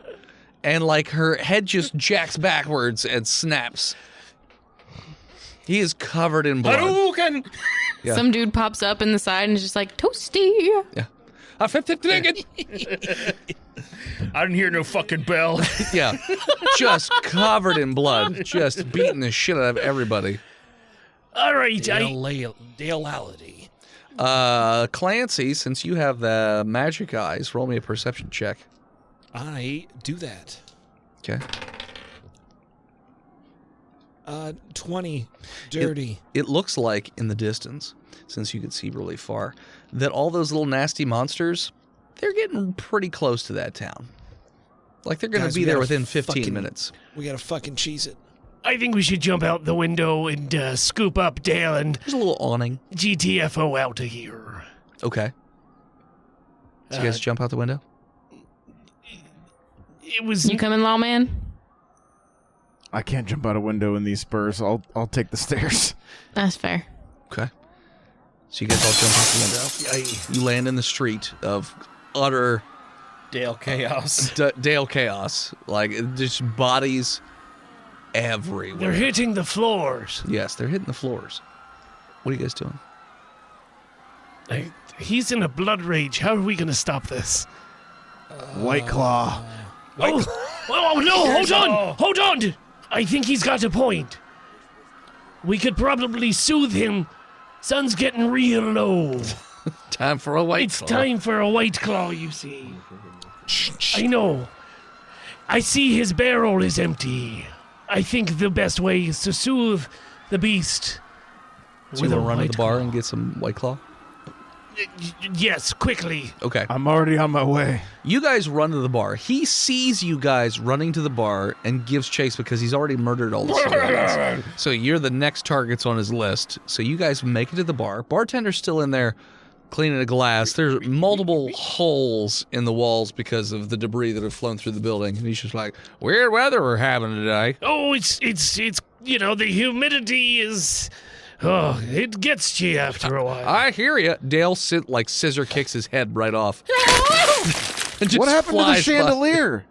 and like her head just jacks backwards and snaps. He is covered in blood. Hadouken! Yeah. Some dude pops up in the side and is just like, toasty. Yeah. I flipped it again. I didn't hear no fucking bell. Yeah. Just covered in blood. Just beating the shit out of everybody. All right, Dale-ality. Clancy, since you have the magic eyes, roll me a perception check. I do that. Okay. 20. Dirty. It looks like in the distance, since you can see really far, that all those little nasty monsters, they're getting pretty close to that town. Like they're going to Guys, be we there gotta within 15 fucking- minutes. We gotta fucking cheese it. I think we should jump out the window and scoop up Dale and There's a little awning. GTFO out of here. Okay. So you guys jump out the window? It was. You coming, lawman? I can't jump out a window in these spurs. I'll take the stairs. That's fair. Okay. So you guys all jump out the window. You land in the street of utter Dale chaos. Dale chaos. Like, just bodies everywhere. They're hitting the floors. Yes, they're hitting the floors. What are you guys doing? He's in a blood rage. How are we going to stop this? White Claw. Oh, no, hold on. I think he's got a point. We could probably soothe him. Sun's getting real low. Time for a white It's claw. time for a white claw, you see. I know. I see his barrel is empty. I think the best way is to soothe the beast. So you with want a to run to white the bar claw. and get some white claw? Yes, quickly. Okay. I'm already on my way. You guys run to the bar. He sees you guys running to the bar and gives chase because he's already murdered all the civilians. So you're the next targets on his list. So you guys make it to the bar. Bartender's still in there cleaning a glass. There's multiple holes in the walls because of the debris that have flown through the building. And he's just like, weird weather we're having today. Oh, it's the humidity is. Oh, it gets to you after a while. I hear you. Dale scissor kicks his head right off. And just What happened to the flies by. chandelier?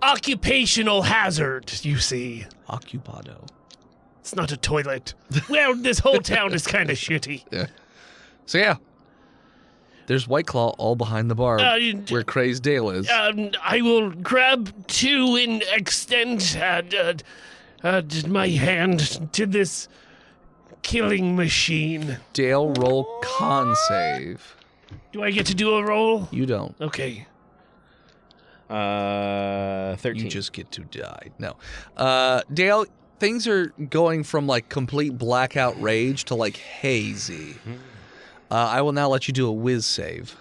Occupational hazard, you see. Occupado. It's not a toilet. Well, this whole town is kind of shitty. Yeah. So yeah. There's White Claw all behind the bar where Crazed Dale is. I will grab 2 and extend my hand to this killing machine. Dale, roll con save. Do I get to do a roll? You don't. Okay. 13. You just get to die. No. Dale, things are going from like complete blackout rage to like hazy. I will now let you do a whiz save.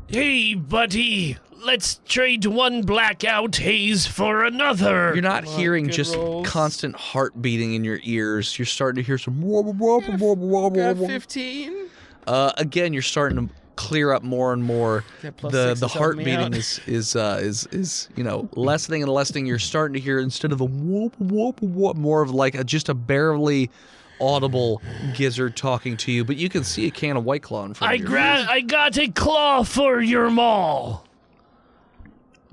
Hey, buddy. Let's trade one blackout haze for another. You're not hearing just constant heart beating in your ears. You're starting to hear some. Got 15. Again, you're starting to clear up more and more. The heart beating is lessening and lessening. You're starting to hear, instead of a whoop whoop whoop, more of like just a barely audible gizzard talking to you. But you can see a can of White Claw in front of you. I got a claw for your maul.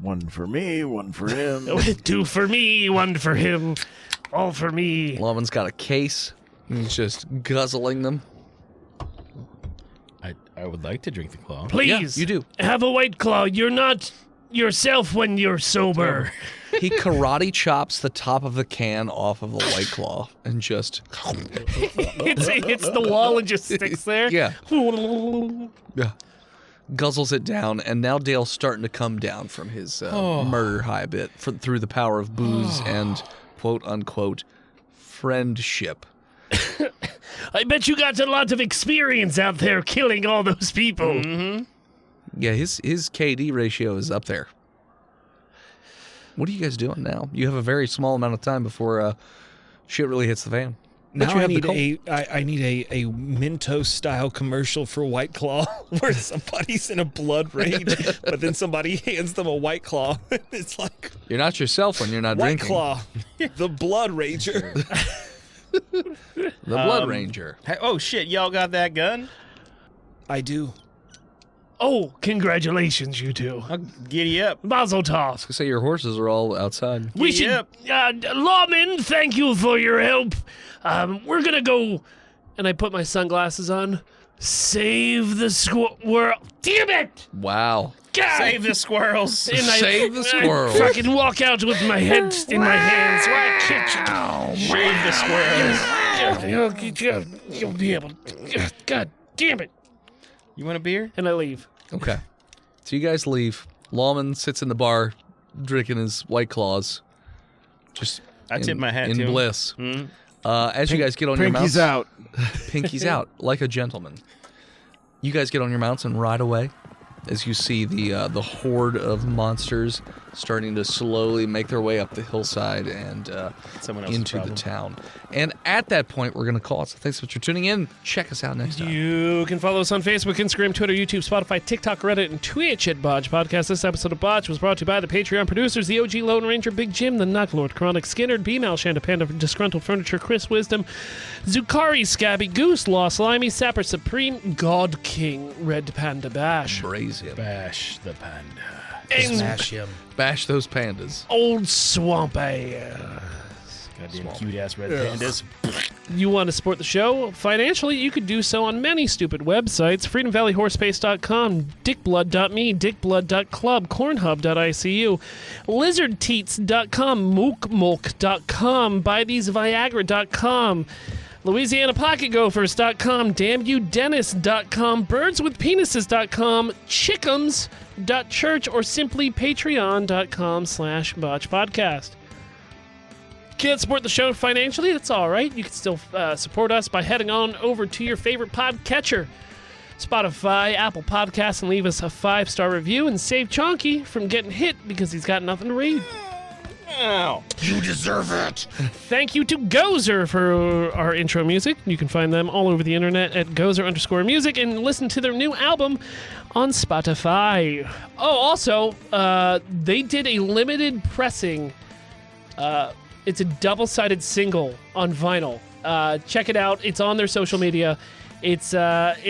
One for me, one for him. 2 for me, 1 for him, all for me. Lawman's got a case. He's just guzzling them. I would like to drink the claw. Please, Yeah, you do. Have a White Claw. You're not yourself when you're sober. He karate chops the top of the can off of the White Claw and just... It hits the wall and just sticks there. Yeah. Yeah. Guzzles it down, and now Dale's starting to come down from his murder high a bit through the power of booze and quote-unquote friendship. I bet you got a lot of experience out there killing all those people. Mm-hmm. Yeah, his KD ratio is up there. What are you guys doing now? You have a very small amount of time before shit really hits the fan. Now I need a Mentos style commercial for White Claw where somebody's in a blood rage, but then somebody hands them a White Claw. It's like, you're not yourself when you're not White drinking. Claw, the Blood Ranger. The Blood Ranger. Hey, oh shit! Y'all got that gun? I do. Oh, congratulations, you two. Giddy up. Mazel tov. I say your horses are all outside. We should, Lawman, thank you for your help. We're gonna go, and I put my sunglasses on. Save the squirrel. Damn it! Wow. God. Save the squirrels. And Save the squirrels. I fucking walk out with my head in my hands. Why can't you? Save the squirrels. You'll be able. God damn it! You want a beer? And I leave. Okay. So you guys leave. Lawman sits in the bar drinking his White Claws. Just I tip my hat in to him. bliss. Mm-hmm. As you guys get on your mounts. Pinky's out. Pinky's out, like a gentleman. You guys get on your mounts and ride away as you see the horde of monsters starting to slowly make their way up the hillside and into the town. And at that point, we're going to call it. So thanks so much for tuning in. Check us out next time. You can follow us on Facebook, Instagram, Twitter, YouTube, Spotify, TikTok, Reddit, and Twitch at Botched Podcast. This episode of Botched was brought to you by the Patreon producers, the OG Lone Ranger, Big Jim, the Nut Lord, Chronic, Skinner, B-Mal, Shanda Panda, Disgruntled Furniture, Chris Wisdom, Zukari, Scabby, Goose, Lost Limey, Sapper Supreme, God King, Red Panda Bash. Braze him. Bash the panda. And Smash him. Bash those pandas. Old Swamp Ass. Goddamn cute ass red pandas. You want to support the show financially? You could do so on many stupid websites. FreedomValleyHorseSpace.com, DickBlood.me, DickBlood.club, Cornhub.icu, LizardTeats.com, MookMolk.com, BuyTheseViagra.com, LouisianaPocketGophers.com, DamnYouDennis.com, BirdsWithPenises.com, Chickums.church, or simply Patreon.com/BotchPodcast. Can't support the show financially? That's all right. You can still support us by heading on over to your favorite podcatcher, Spotify, Apple Podcasts, and leave us a 5-star review and save Chonky from getting hit because he's got nothing to read. Ow. You deserve it. Thank you to Gozer for our intro music. You can find them all over the internet at Gozer_music and listen to their new album on Spotify. Oh, also, they did a limited pressing. It's a double-sided single on vinyl. Check it out. It's on their social media. It's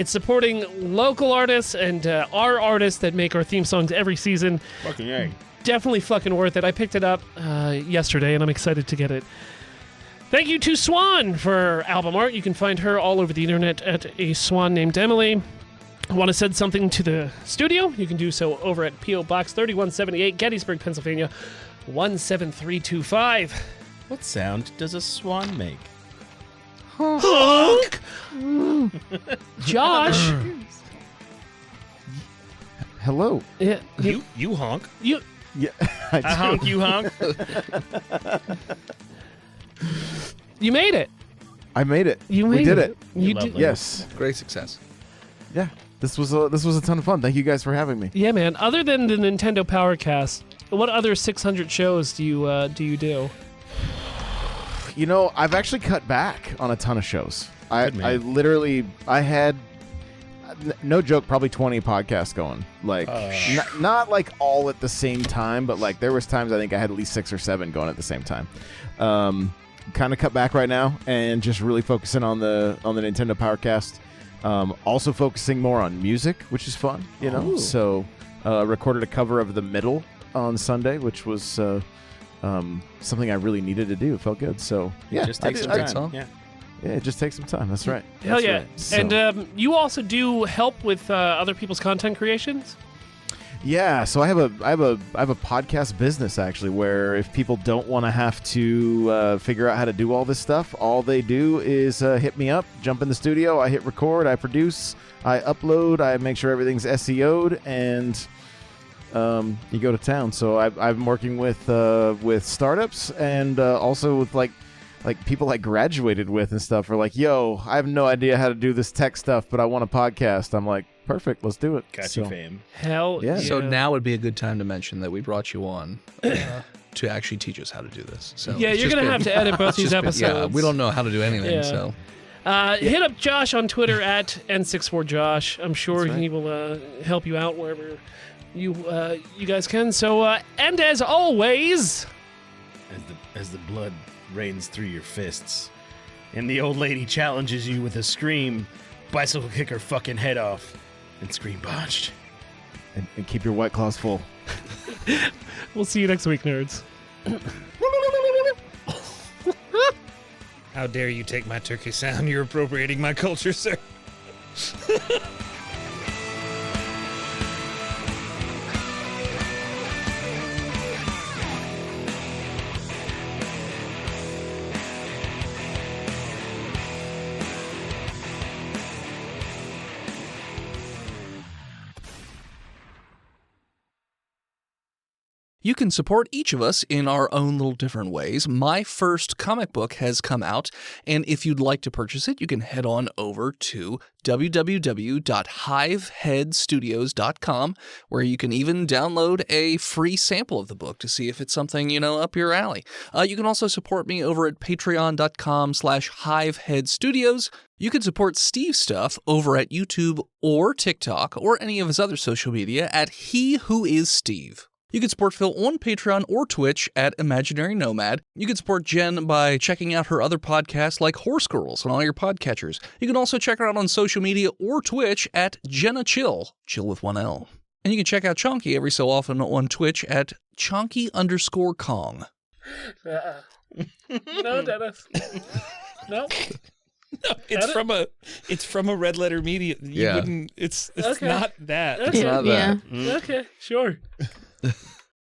supporting local artists and our artists that make our theme songs every season. Fucking A. Definitely fucking worth it. I picked it up yesterday, and I'm excited to get it. Thank you to Swan for album art. You can find her all over the internet at a swan named Emily. I want to send something to the studio? You can do so over at P.O. Box 3178, Gettysburg, Pennsylvania, 17325. What sound does a swan make? Honk! Josh. Hello. Yeah, You honk. you Yeah, I honk, you honk. You made it. I made it. We did it. You Lovely. did. Yes. Great success. Yeah. This was a ton of fun. Thank you guys for having me. Yeah, man. Other than the Nintendo Powercast, what other 600 shows do you do? You know, I've actually cut back on a ton of shows. I had, no joke, probably 20 podcasts going. Like, not like all at the same time, but like there was times I think I had at least 6 or 7 going at the same time. Kind of cut back right now and just really focusing on the Nintendo Powercast. Also focusing more on music, which is fun, you know. Ooh. So recorded a cover of The Middle on Sunday, which was something I really needed to do. It felt good. So yeah, Just take some I- time. song. Yeah. Yeah, it just takes some time. That's right. Hell That's yeah. right. So- And you also do help with other people's content creations? yeah, so I have a podcast business actually, where if people don't want to have to figure out how to do all this stuff, all they do is hit me up, jump in the studio, I hit record, I produce, I upload, I make sure everything's SEO'd, and you go to town. So I'm working with startups and also with like people I graduated with and stuff are like, yo, I have no idea how to do this tech stuff, but I want a podcast. I'm like, perfect, let's do it. Got So, you, fam. Hell Yeah. yeah. So now would be a good time to mention that we brought you on to actually teach us how to do this. So Yeah, it's you're just going to been- have to edit both it's these just been- episodes. Yeah, we don't know how to do anything, Yeah. so. Hit up Josh on Twitter at N64Josh. I'm sure That's right. he will help you out wherever you guys can. So, and as always, As the blood rains through your fists, and the old lady challenges you with a scream, bicycle kick her fucking head off, and scream botched. and keep your White Claws full. we'll see you next week, nerds. How dare you take my turkey sound? You're appropriating my culture, sir. You can support each of us in our own little different ways. My first comic book has come out, and if you'd like to purchase it, you can head on over to www.hiveheadstudios.com, where you can even download a free sample of the book to see if it's something, up your alley. You can also support me over at patreon.com/hiveheadstudios. You can support Steve's stuff over at YouTube or TikTok or any of his other social media at He Who Is Steve. You can support Phil on Patreon or Twitch at Imaginary Nomad. You can support Jen by checking out her other podcasts like Horse Girls on all your podcatchers. You can also check her out on social media or Twitch at Jenna Chill with one L. And you can check out Chonky every so often on Twitch at Chonky_Kong. No, Dennis. No. It's from a Red Letter Media. You Yeah. wouldn't. It's Okay. not that. Okay. not Yeah. that. Okay, sure.